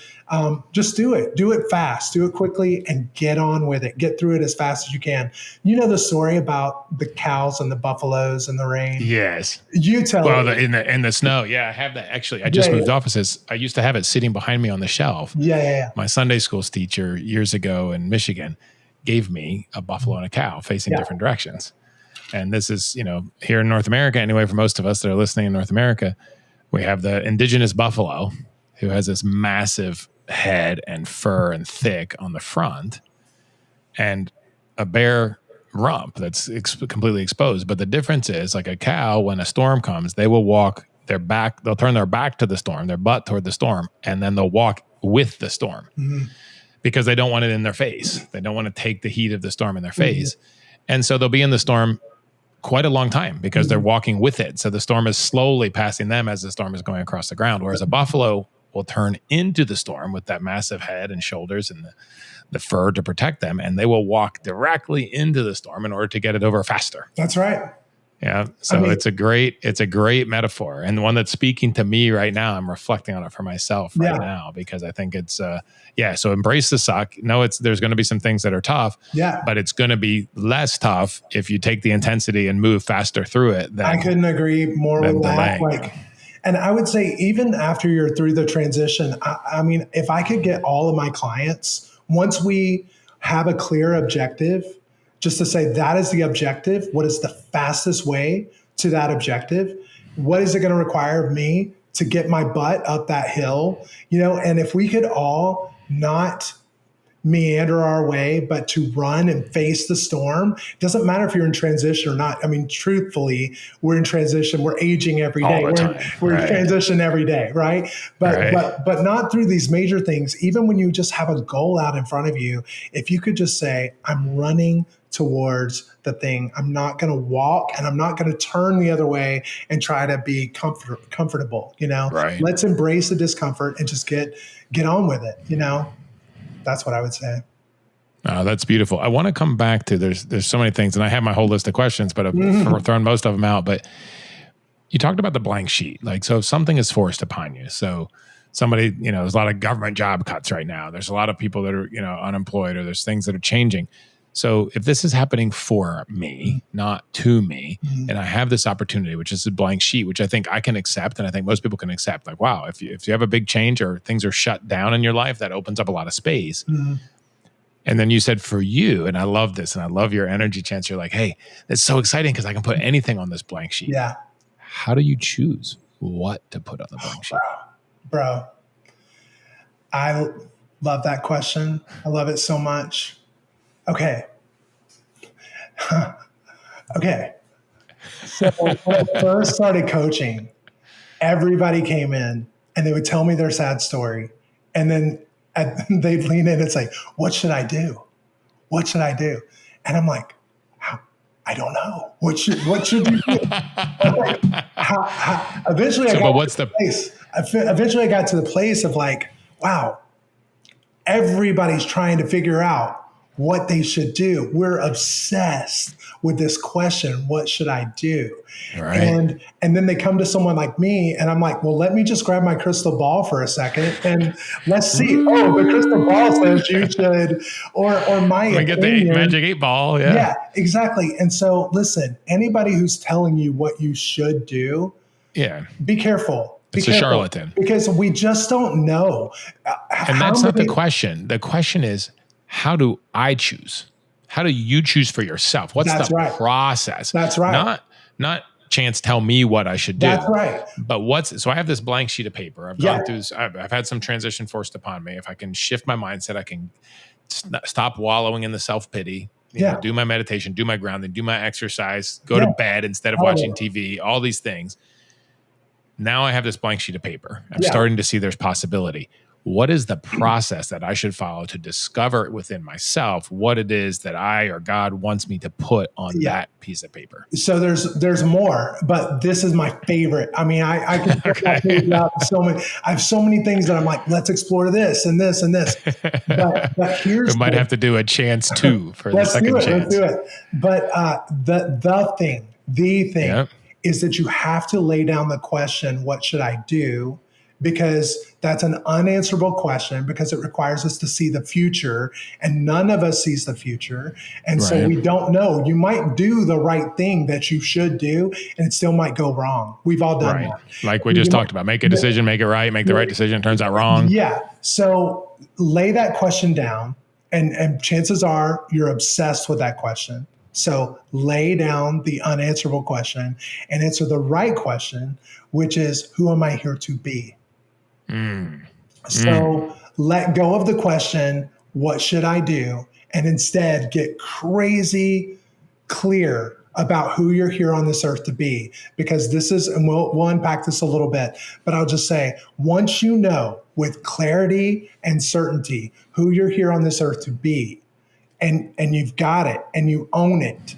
just do it. Do it fast. Do it quickly and get on with it. Get through it as fast as you can. You know the story about the cows and the buffaloes in the rain? Yes. You tell me. In the snow. Yeah, I have that. Actually, I just moved offices. I used to have it sitting behind me on the shelf. Yeah. My Sunday school's teacher years ago in Michigan gave me a buffalo and a cow facing different directions. And this is, here in North America, anyway, for most of us that are listening in North America, we have the indigenous buffalo who has this massive head and fur and thick on the front and a bare rump that's completely exposed. But the difference is, like a cow, when a storm comes, they will walk they'll turn their back to the storm, their butt toward the storm, and then they'll walk with the storm because they don't want it in their face. They don't want to take the heat of the storm in their face. And so they'll be in the storm quite a long time because they're walking with it. So the storm is slowly passing them as the storm is going across the ground. Whereas a buffalo will turn into the storm with that massive head and shoulders and the fur to protect them. And they will walk directly into the storm in order to get it over faster. That's right. Yeah. So it's a great metaphor. And the one that's speaking to me right now, I'm reflecting on it for myself right now, because I think it's, so embrace the suck. No, there's going to be some things that are tough, but it's going to be less tough if you take the intensity and move faster through it. I couldn't agree more with that. And I would say even after you're through the transition, I mean, if I could get all of my clients, once we have a clear objective, just to say that is the objective, what is the fastest way to that objective? What is it going to require of me to get my butt up that hill? And if we could all not meander our way, but to run and face the storm. It doesn't matter if you're in transition or not. I mean, truthfully, we're in transition. We're aging every day. We're in transition every day, right? But not through these major things. Even when you just have a goal out in front of you, if you could just say, I'm running towards the thing. I'm not going to walk and I'm not going to turn the other way and try to be comfortable, Let's embrace the discomfort and just get on with it, That's what I would say. Oh, that's beautiful. I want to come back to there's so many things, and I have my whole list of questions, but I've thrown most of them out. But you talked about the blank sheet. So if something is forced upon you, so somebody, there's a lot of government job cuts right now. There's a lot of people that are, unemployed, or there's things that are changing. So if this is happening for me, not to me, and I have this opportunity, which is a blank sheet, which I think I can accept, and I think most people can accept, like, wow, if you have a big change or things are shut down in your life, that opens up a lot of space. And then you said for you, and I love this, and I love your energy, Chance. You're like, hey, it's so exciting because I can put anything on this blank sheet. Yeah. How do you choose what to put on the blank sheet? Bro, I love that question. I love it so much. Okay. So when I first started coaching, everybody came in and they would tell me their sad story. And then they'd lean in and say, what should I do? What should I do? And I'm like, I don't know. What should you do? Eventually I got to the place of like, wow, everybody's trying to figure out what they should do. We're obsessed with this question, what should I do? Right. And then they come to someone like me and I'm like, well, let me just grab my crystal ball for a second and let's see. Oh, the crystal ball says you should, or my opinion. Get the magic 8 ball. Yeah, exactly. And so listen, anybody who's telling you what you should do, Yeah. Be careful. It's a charlatan. Because we just don't know. And that's not the question. The question is, how do I choose? How do you choose for yourself? What's the process? That's right. Not chance tell me what I should do. That's right. But so I have this blank sheet of paper. I've gone through this. I've had some transition forced upon me. If I can shift my mindset, I can stop wallowing in the self-pity. Do my meditation, do my grounding, do my exercise, go to bed instead of watching TV, all these things. Now I have this blank sheet of paper. I'm starting to see there's possibility. What is the process that I should follow to discover within myself what it is that I or God wants me to put on that piece of paper? So there's more, but this is my favorite. I mean, I can so many. I have so many things that I'm like, let's explore this and this and this. But here's we might have to do a chance too for the second chance. Let's do it. But the thing is that you have to lay down the question, what should I do? Because that's an unanswerable question, because it requires us to see the future, and none of us sees the future. And so we don't know. You might do the right thing that you should do, and it still might go wrong. We've all done that. Like we just talked about, make a decision, make it right, make the right decision, it turns out wrong. Yeah. So lay that question down, and chances are you're obsessed with that question. So lay down the unanswerable question and answer the right question, which is, who am I here to be? So let go of the question, what should I do? And instead get crazy clear about who you're here on this earth to be. Because this is, and we'll unpack this a little bit, but I'll just say, once you know with clarity and certainty who you're here on this earth to be, and you've got it and you own it,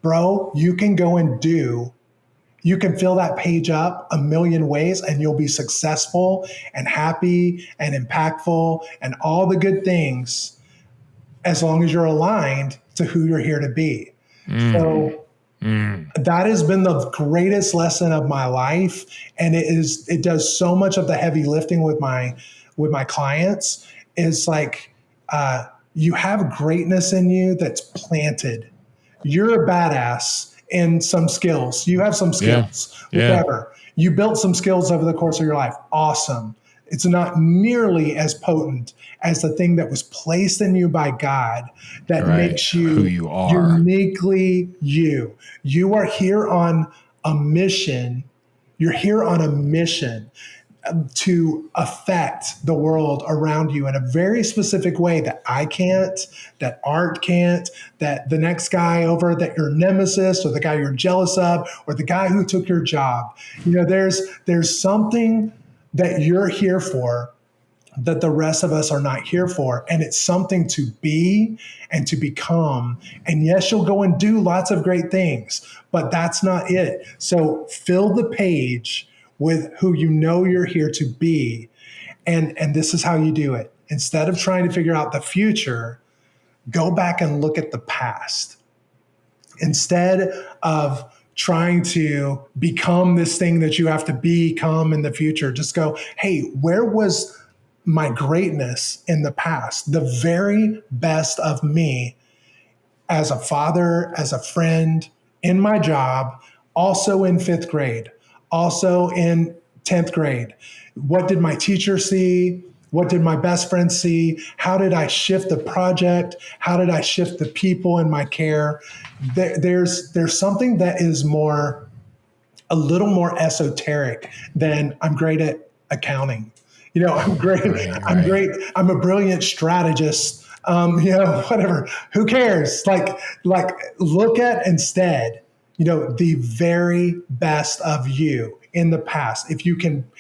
bro, you can go and you can fill that page up a million ways, and you'll be successful and happy and impactful and all the good things, as long as you're aligned to who you're here to be. So that has been the greatest lesson of my life. And it does so much of the heavy lifting with my clients. Is like, you have greatness in you that's planted. You're a badass in some skills. You have some skills, whatever. You built some skills over the course of your life. Awesome. It's not nearly as potent as the thing that was placed in you by God that makes you who you are. Uniquely you. You are here on a mission. You're here on a mission to affect the world around you in a very specific way that I can't, that Art can't, that the next guy over, that your nemesis or the guy you're jealous of, or the guy who took your job. There's something that you're here for that the rest of us are not here for. And it's something to be and to become. And yes, you'll go and do lots of great things, but that's not it. So fill the page with who you know you're here to be. And this is how you do it. Instead of trying to figure out the future, go back and look at the past. Instead of trying to become this thing that you have to become in the future, just go, hey, where was my greatness in the past? The very best of me as a father, as a friend, in my job, also in 5th grade. Also in 10th grade. What did my teacher see? What did my best friend see? How did I shift the project? How did I shift the people in my care? There's something that is a little more esoteric than I'm great at accounting. I'm great. I'm great. I'm a brilliant strategist. Whatever. Who cares? Like look at instead, the very best of you in the past. If you can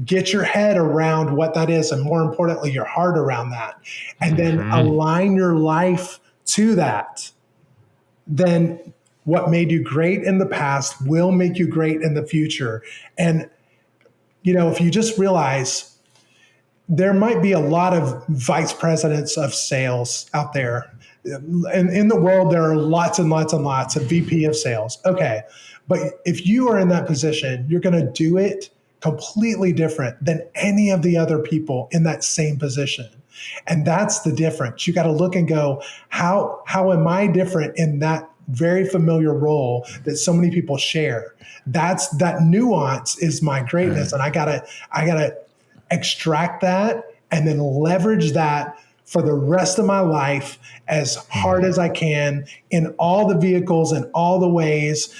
get your head around what that is, and more importantly, your heart around that, and then align your life to that, then what made you great in the past will make you great in the future. And, if you just realize there might be a lot of vice presidents of sales out there. In the world, there are lots and lots and lots of VP of sales. Okay. But if you are in that position, you're going to do it completely different than any of the other people in that same position. And that's the difference. You got to look and go, how am I different in that very familiar role that so many people share. That nuance is my greatness. And I gotta extract that and then leverage that for the rest of my life as hard as I can in all the vehicles and all the ways.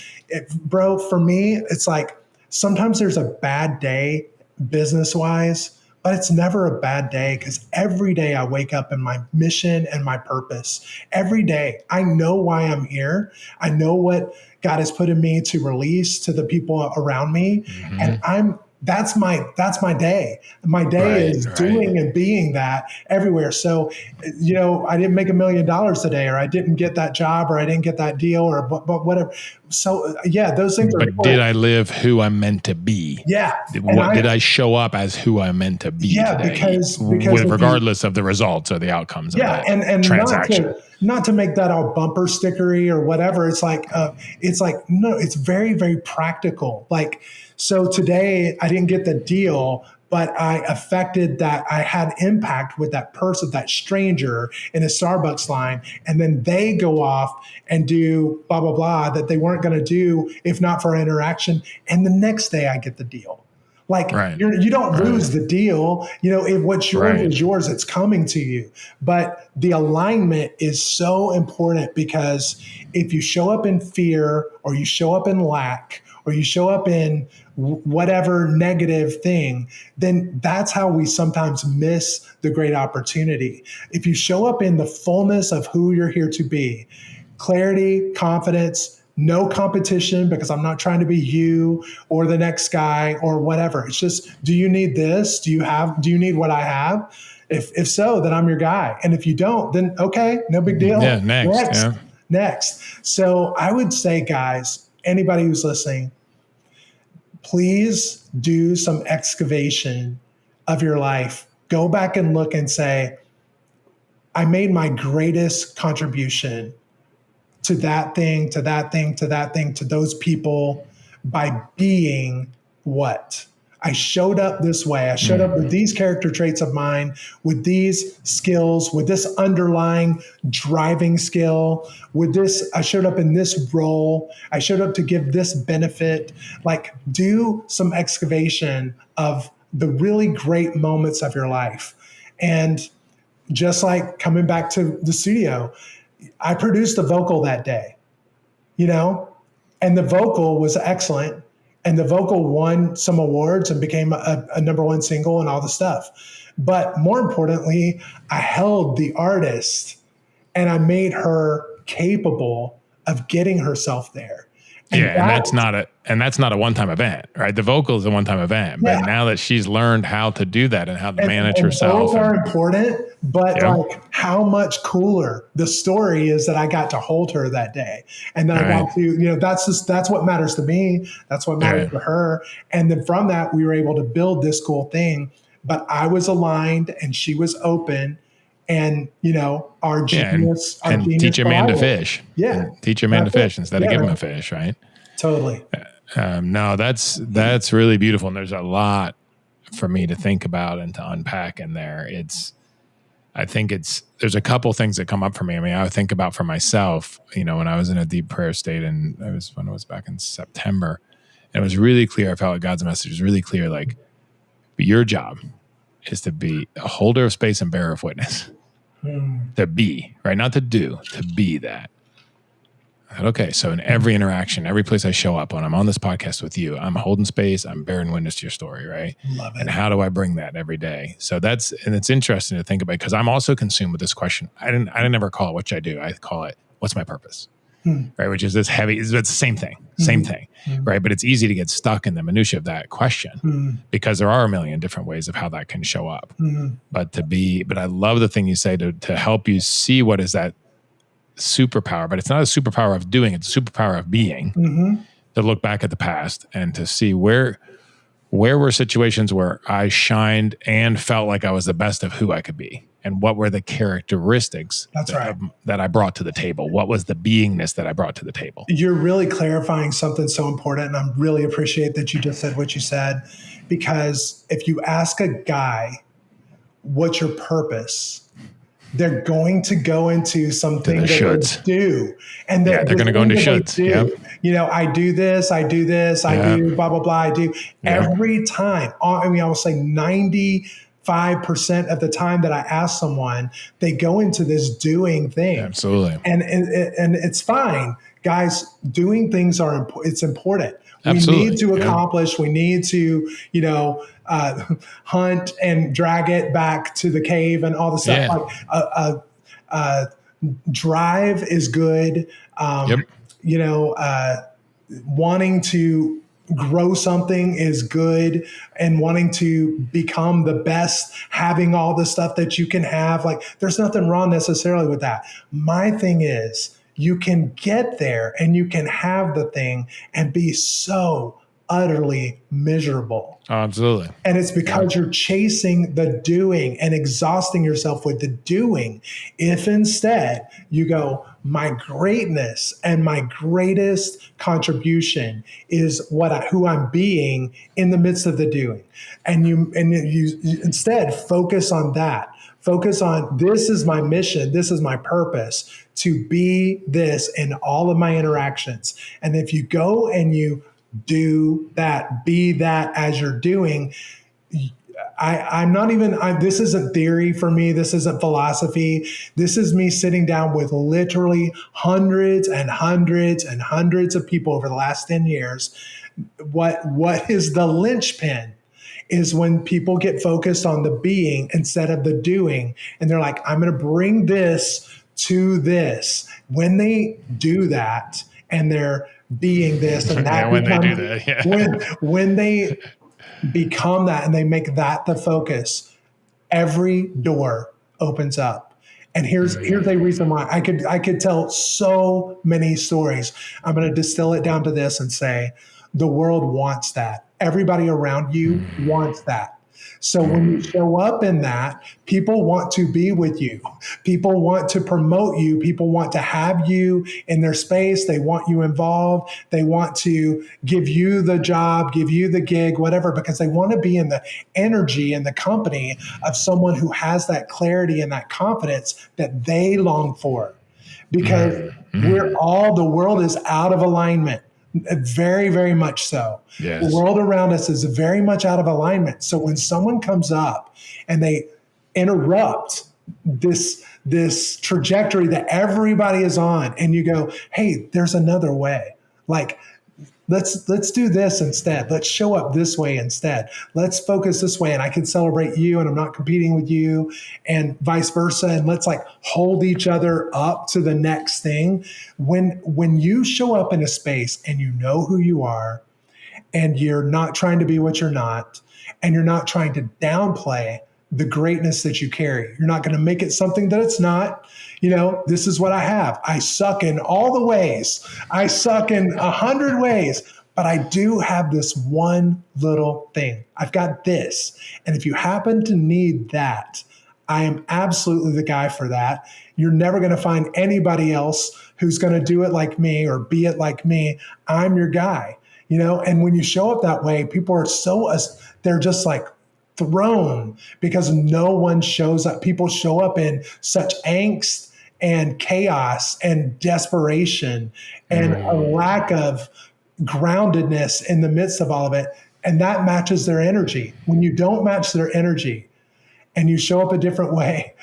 Bro, for me, it's like sometimes there's a bad day business wise, but it's never a bad day because every day I wake up in my mission and my purpose. Every day I know why I'm here. I know what God has put in me to release to the people around me. And that's my day. My day is doing and being that everywhere. So, I didn't make $1 million today, or I didn't get that job, or I didn't get that deal, or but whatever. So those things are. But did I live who I'm meant to be? Yeah. Did I show up as who I'm meant to be today? Because regardless of the results or the outcomes of that transaction. Not to make that all bumper stickery or whatever. It's like no, it's very, very practical. Like, so today I didn't get the deal, but I affected that. I had impact with that person, that stranger in a Starbucks line. And then they go off and do blah, blah, blah that they weren't going to do if not for an interaction. And the next day I get the deal. Like you don't lose the deal. If what's yours is yours, it's coming to you. But the alignment is so important, because if you show up in fear, or you show up in lack, or you show up in whatever negative thing, then that's how we sometimes miss the great opportunity. If you show up in the fullness of who you're here to be, clarity, confidence, no competition, because I'm not trying to be you or the next guy or whatever. It's just, do you need this? Do you need what I have? If so, then I'm your guy. And if you don't, then okay, no big deal. Yeah, next. So I would say, guys, anybody who's listening, please do some excavation of your life. Go back and look and say, I made my greatest contribution to that thing, to that thing, to that thing, to those people by being what? I showed up this way. I showed up with these character traits of mine, with these skills, with this underlying driving skill, with this, I showed up in this role. I showed up to give this benefit. Like, do some excavation of the really great moments of your life. And just like coming back to the studio, I produced a vocal that day, and the vocal was excellent. And the vocal won some awards and became a number one single and all the stuff. But more importantly, I held the artist and I made her capable of getting herself there. And that's not a one-time event, right? The vocal is a one-time event, but now that she's learned how to do that and how to manage herself, both are important. But like, how much cooler the story is that I got to hold her that day, and then I got to, that's what matters to me. That's what matters to her. And then from that, we were able to build this cool thing. But I was aligned, and she was open. And, our genius, and teach a man to fish. Yeah. Teach a man to fish instead of give him a fish, right? Totally. No, that's really beautiful. And there's a lot for me to think about and to unpack in there. There's a couple things that come up for me. I mean, I would think about for myself, when I was in a deep prayer state, and when I was back in September, and it was really clear. I felt like God's message was really clear. Like, your job is to be a holder of space and bearer of witness. To be, right? Not to do, to be that. I said, okay, so in every interaction, every place I show up, when I'm on this podcast with you, I'm holding space, I'm bearing witness to your story, right? Love it. And how do I bring that every day? So it's interesting to think about, because I'm also consumed with this question. I didn't ever call it what should I do. I call it, what's my purpose? Right? Which is this heavy, it's the same thing, right? But it's easy to get stuck in the minutia of that question because there are a million different ways of how that can show up. But I love the thing you say to help you see what is that superpower, but it's not a superpower of doing, it's a superpower of being, to look back at the past and to see where were situations where I shined and felt like I was the best of who I could be. And what were the characteristics that I brought to the table? What was the beingness that I brought to the table? You're really clarifying something so important. And I really appreciate that you just said what you said, because if you ask a guy, what's your purpose? they're going to go into something that shoulds. they do. And they're going to go into shoulds. Yep. I do this, I do blah, blah, blah. I do every time. I will say 95% of the time that I ask someone, they go into this doing thing. Absolutely. And it's fine. Guys, doing things it's important. Absolutely. We need to accomplish, we need to, hunt and drag it back to the cave and all the stuff. Drive is good. Wanting to grow something is good, and wanting to become the best, having all the stuff that you can have. There's nothing wrong necessarily with that. My thing is, you can get there and you can have the thing and be so utterly miserable. Oh, absolutely. And it's because you're chasing the doing and exhausting yourself with the doing. If instead you go, my greatness and my greatest contribution is who I'm being in the midst of the doing. And you instead focus on that. Focus on, this is my mission, this is my purpose, to be this in all of my interactions. And if you go and you do that, be that as you're doing, this isn't theory for me. This isn't philosophy. This is me sitting down with literally hundreds and hundreds and hundreds of people over the last 10 years. What is the linchpin is when people get focused on the being instead of the doing. And they're like, I'm going to bring this to this. When they do that and they're being this and that, when they become that and they make that the focus, every door opens up. And here's a reason why. I could tell so many stories. I'm going to distill it down to this and say, the world wants that. Everybody around you wants that. So when you show up in that, people want to be with you. People want to promote you. People want to have you in their space. They want you involved. They want to give you the job, give you the gig, whatever, because they want to be in the energy and the company of someone who has that clarity and that confidence that they long for. Because the world is out of alignment. Very, very much so. Yes. The world around us is very much out of alignment. So when someone comes up and they interrupt this trajectory that everybody is on, and you go, hey, there's another way. Let's do this instead. Let's show up this way instead. Let's focus this way, and I can celebrate you, and I'm not competing with you, and vice versa. And let's hold each other up to the next thing. When you show up in a space and you know who you are, and you're not trying to be what you're not, and you're not trying to downplay the greatness that you carry. You're not going to make it something that it's not. This is what I have. I suck in all the ways. I suck in 100 ways, but I do have this one little thing. I've got this. And if you happen to need that, I am absolutely the guy for that. You're never going to find anybody else who's going to do it like me or be it like me. I'm your guy, and when you show up that way, people are they're just thrown because no one shows up. People show up in such angst and chaos and desperation and a lack of groundedness in the midst of all of it. And that matches their energy. When you don't match their energy and you show up a different way,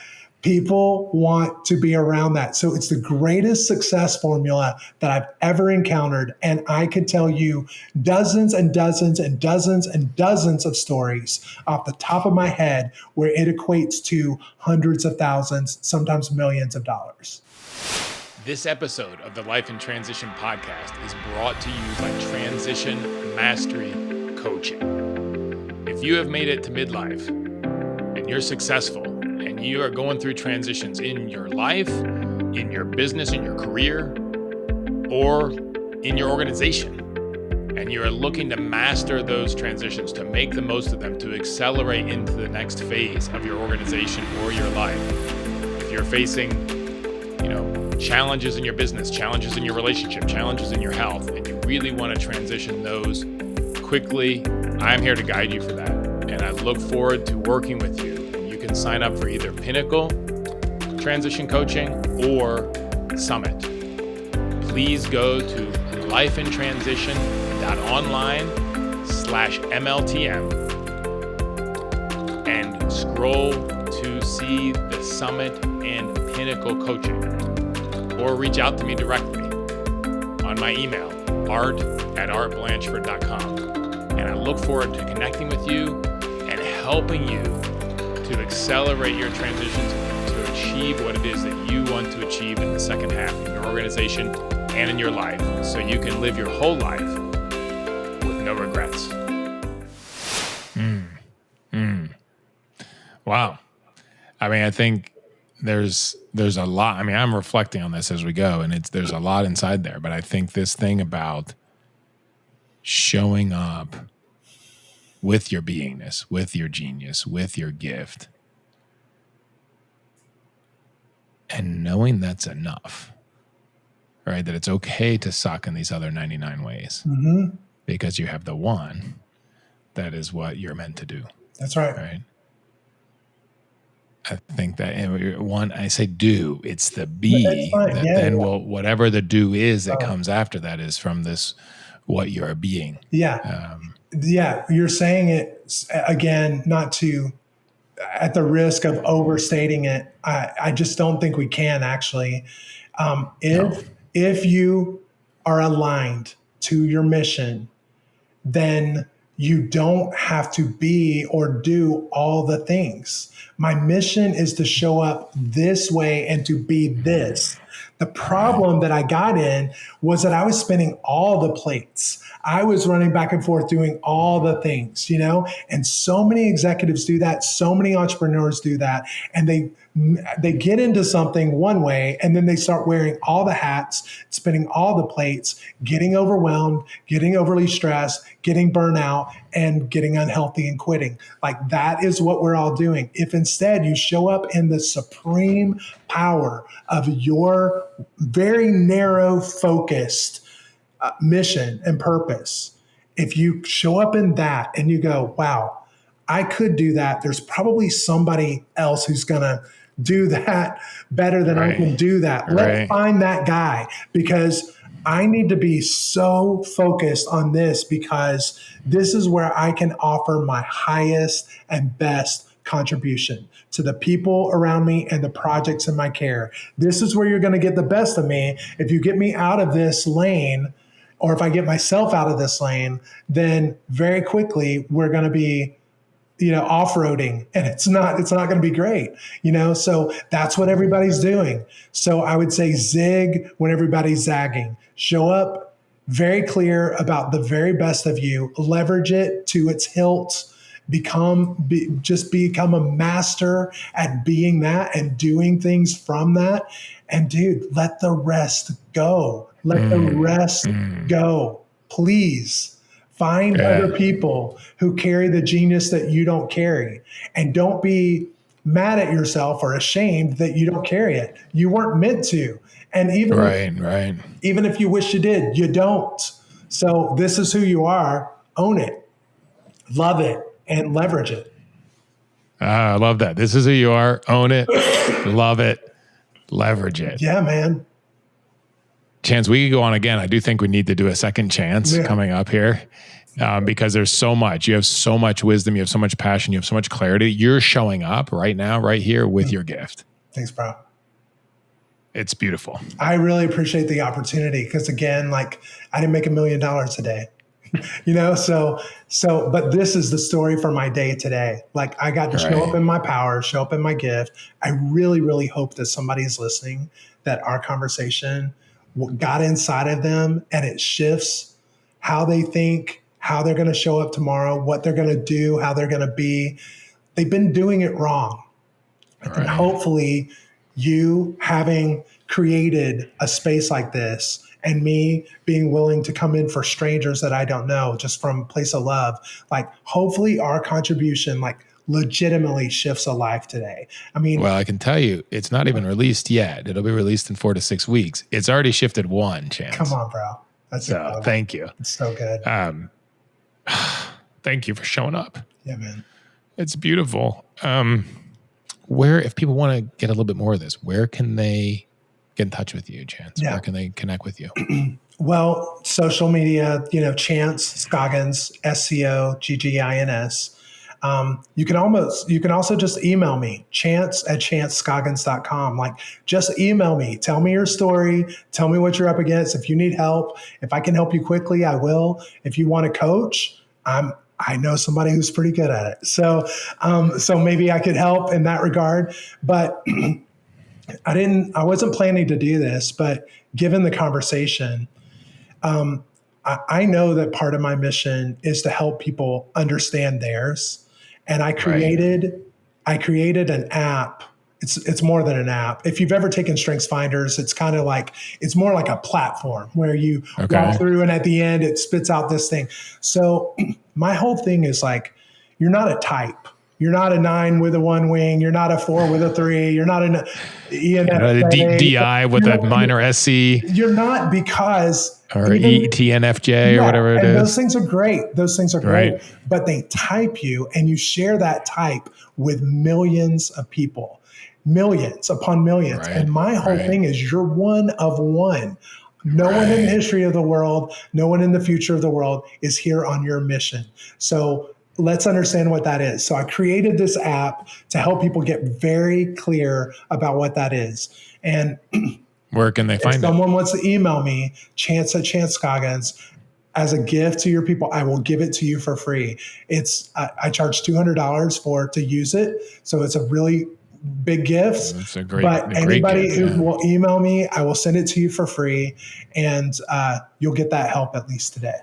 people want to be around that. So it's the greatest success formula that I've ever encountered. And I could tell you dozens and dozens and dozens and dozens of stories off the top of my head where it equates to hundreds of thousands, sometimes millions of dollars. This episode of the Life in Transition podcast is brought to you by Transition Mastery Coaching. If you have made it to midlife and you're successful, and you are going through transitions in your life, in your business, in your career, or in your organization, and you are looking to master those transitions, to make the most of them, to accelerate into the next phase of your organization or your life. If you're facing, challenges in your business, challenges in your relationship, challenges in your health, and you really want to transition those quickly, I'm here to guide you for that. And I look forward to working with you. You can sign up for either Pinnacle, transition coaching or summit, please go to lifeintransition.online/MLTM and scroll to see the summit and pinnacle coaching, or reach out to me directly on my email, art@artblanchford.com. And I look forward to connecting with you and helping you to accelerate your transitions to achieve what it is that you want to achieve in the second half in your organization and in your life, so you can live your whole life with no regrets. Wow. I mean, I think there's a lot. I mean, I'm reflecting on this as we go, and there's a lot inside there, but I think this thing about showing up with your beingness, with your genius, with your gift, and knowing that's enough, right? That it's okay to suck in these other 99 ways because you have the one that is what you're meant to do. That's right. Right. I think that one, I say do, it's the be that then will, whatever the do is that comes after that is from this, what you're being. Yeah. You're saying it again, not to, at the risk of overstating it. I just don't think we can actually. If you are aligned to your mission, then you don't have to be or do all the things. My mission is to show up this way and to be this. The problem that I got in was that I was spinning all the plates. I was running back and forth doing all the things, and so many executives do that. So many entrepreneurs do that. And they get into something one way, and then they start wearing all the hats, spinning all the plates, getting overwhelmed, getting overly stressed, getting burnout, and getting unhealthy and quitting. Like, that is what we're all doing. If instead you show up in the supreme power of your very narrow focused mission and purpose, if you show up in that and you go, wow, I could do that. There's probably somebody else who's going to do that better than I can do that. Let's find that guy, because I need to be so focused on this, because this is where I can offer my highest and best contribution to the people around me and the projects in my care. This is where you're going to get the best of me. If you get me out of this lane, or if I get myself out of this lane, then very quickly we're going to be, off-roading, and it's not going to be great, so that's what everybody's doing. So I would say zig when everybody's zagging. Show up very clear about the very best of you, leverage it to its hilt, become a master at being that and doing things from that. And dude, let the rest go. Let the rest go. Please find other people who carry the genius that you don't carry, and don't be mad at yourself or ashamed that you don't carry it. You weren't meant to. And even if you wish you did, you don't. So this is who you are. Own it, love it, and leverage it. I love that. This is who you are. Own it, love it, leverage it. Yeah, man. Chance, we could go on again. I do think we need to do a second chance coming up here, because there's so much. You have so much wisdom. You have so much passion. You have so much clarity. You're showing up right now, right here with your gift. Thanks, bro. It's beautiful. I really appreciate the opportunity, because again, I didn't make $1 million today, but this is the story for my day today. I got to show up in my power, show up in my gift. I really, really hope that somebody's listening, that our conversation got inside of them and it shifts how they think, how they're going to show up tomorrow, what they're going to do, how they're going to be. They've been doing it wrong. And hopefully you, having created a space like this, and me being willing to come in for strangers that I don't know, just from a place of love, hopefully our contribution legitimately shifts a life today. Well, I can tell you, it's not even released yet. It'll be released in 4 to 6 weeks. It's already shifted one, Chance. Come on, bro. That's so. Thank you. It's so good. Thank you for showing up. Yeah, man. It's beautiful. where, if people want to get a little bit more of this, where can they get in touch with you, Chance? Yeah. Where can they connect with you? Well, social media, Chance Scoggins, Scoggins. You can also just email me, chance@chancescoggins.com. Like, just email me, tell me your story, tell me what you're up against. If you need help, if I can help you quickly, I will. If you want to coach, I know somebody who's pretty good at it. So maybe I could help in that regard. But I wasn't planning to do this, but given the conversation, I know that part of my mission is to help people understand theirs. And I created an app. It's more than an app. If you've ever taken Strengths Finders, it's kind of like, it's more like a platform where you walk through and at the end it spits out this thing. So my whole thing is like, you're not a type. You're not a 9 with a 1 wing. You're not a 4 with a 3. You're not an ENFJ. DI with a minor SC. You're not, because or ETNFJ or whatever it is. Those things are great. Those things are great. Right. But they type you, and you share that type with millions of people, millions upon millions. Right. And my whole thing is, you're one of one. No one in the history of the world, no one in the future of the world is here on your mission. So let's understand what that is. So I created this app to help people get very clear about what that is. And where can they find it? If someone wants to email me, chance@chancescoggins, as a gift to your people, I will give it to you for free. I charge $200 to use it. So it's a really big gift. It's a great, but anybody who will email me, I will send it to you for free, and you'll get that help at least today.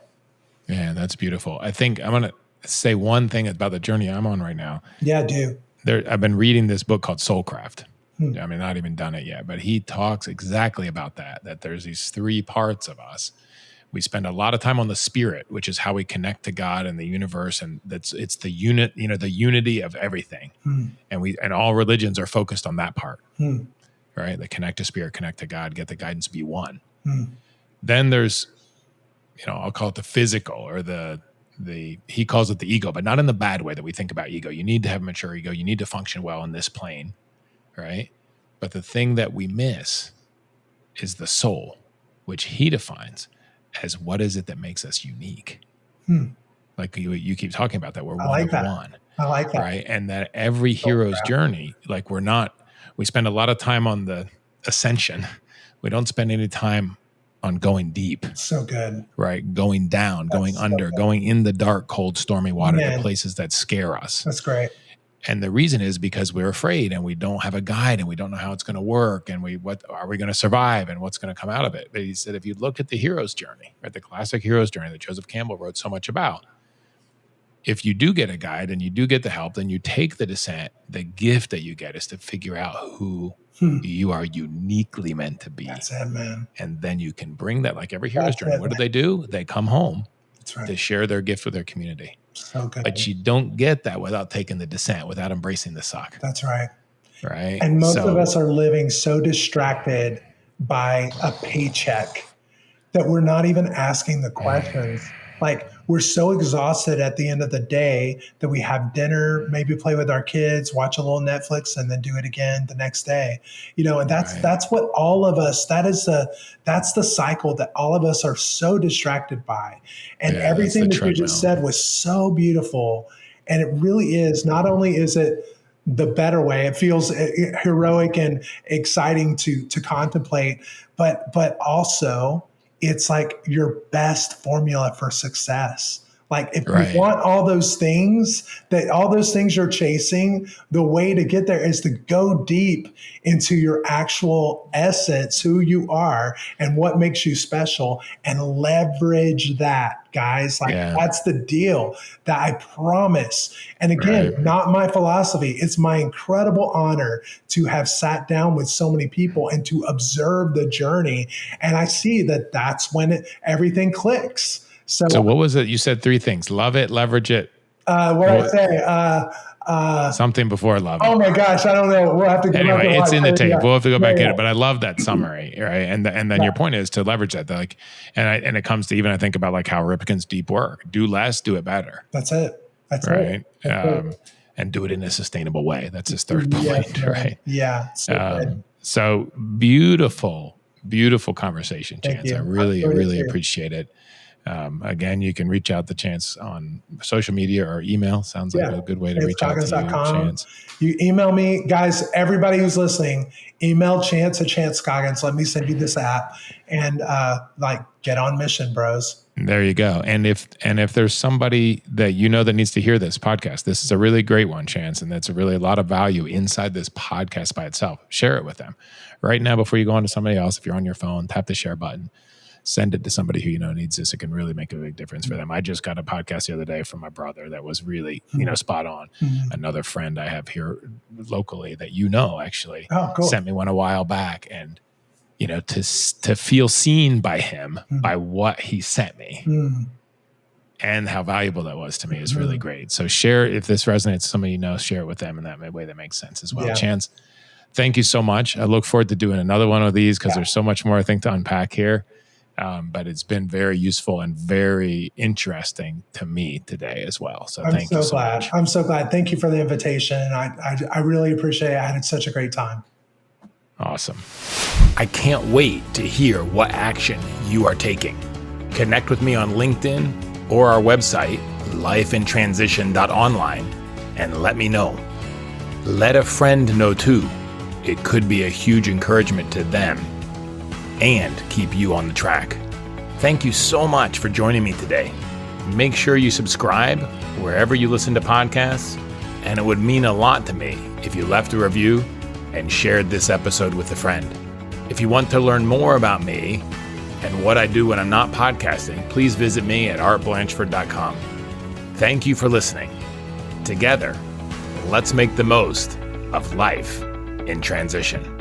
Yeah, that's beautiful. I think I'm going to say one thing about the journey I'm on right now. Yeah, do. I've been reading this book called Soulcraft. I mean, not even done it yet, but he talks exactly about that there's these 3 parts of us. We spend a lot of time on the spirit, which is how we connect to God and the universe. And it's the unity of everything. And all religions are focused on that part, right? The connect to spirit, connect to God, get the guidance, be one. Then there's, I'll call it the physical, or he calls it the ego, but not in the bad way that we think about ego. You need to have a mature ego. You need to function well in this plane. Right? But the thing that we miss is the soul, which he defines as what is it that makes us unique. Like you keep talking about that. We're one of one. I like that. Right? And that every hero's journey, like we spend a lot of time on the ascension. We don't spend any time on going deep. So good. Right? Going down, going under, going in the dark, cold, stormy water, the places that scare us. That's great. And the reason is because we're afraid, and we don't have a guide, and we don't know how it's going to work, and what are we going to survive, and what's going to come out of it. But he said, if you look at the hero's journey, right, the classic hero's journey that Joseph Campbell wrote so much about, if you do get a guide and you do get the help, then you take the descent. The gift that you get is to figure out who you are uniquely meant to be. That's it, man. And then you can bring that, like every hero's journey. What do? They come home to share their gift with their community. So good. But you don't get that without taking the descent, without embracing the suck. That's right. Right. And most of us are living so distracted by a paycheck that we're not even asking the questions. Like, we're so exhausted at the end of the day that we have dinner, maybe play with our kids, watch a little Netflix, and then do it again the next day. And that's what all of us, that's the cycle that all of us are so distracted by. And everything that you just said was so beautiful. And it really is. Not only is it the better way, it feels heroic and exciting to contemplate, but also it's like your best formula for success. Like, if you want all those things you're chasing, the way to get there is to go deep into your actual essence, who you are and what makes you special, and leverage that, guys. Like, that's the deal that I promise. And again, not my philosophy. It's my incredible honor to have sat down with so many people and to observe the journey. And I see that that's when everything clicks. So what was it? You said 3 things: love it, leverage it. What did I say? Something before love it. Oh my gosh, I don't know. We'll have to go back. Anyway, it's in the tape. We'll have to go back in it. But I love that summary, right? And then your point is to leverage that. Like, and it comes to even, I think about like how Ripken's deep work: do less, do it better. That's it. That's right. That's and do it in a sustainable way. That's his third point, right? Yeah. So beautiful conversation, Thank Chance. you. I really appreciate it. Again, you can reach out to Chance on social media or email. Sounds like a good way to reach out to you, Chance. You email me, guys, everybody who's listening, email Chance at Chance Scoggins. Let me send you this app and get on mission, bros. There you go. And if there's somebody that you know that needs to hear this podcast, this is a really great one, Chance, and that's a lot of value inside this podcast by itself. Share it with them. Right now, before you go on to somebody else, if you're on your phone, tap the share button. Send it to somebody who you know needs this. It can really make a big difference for them. I just got a podcast the other day from my brother that was really, spot on. Another friend I have here locally that actually sent me one a while back, and to feel seen by him by what he sent me and how valuable that was to me is really great. So share, if this resonates with somebody share it with them in that way that makes sense as well. Yeah. Chance, thank you so much. I look forward to doing another one of these because there's so much more I think to unpack here. But it's been very useful and very interesting to me today as well. So thank you so much. I'm so glad. Thank you for the invitation. And I really appreciate it. I had such a great time. Awesome. I can't wait to hear what action you are taking. Connect with me on LinkedIn or our website, lifeintransition.online, and let me know. Let a friend know too. It could be a huge encouragement to them and keep you on the track. Thank you so much for joining me today. Make sure you subscribe wherever you listen to podcasts, and it would mean a lot to me if you left a review and shared this episode with a friend. If you want to learn more about me and what I do when I'm not podcasting, please visit me at artblanchford.com. Thank you for listening. Together, let's make the most of life in transition.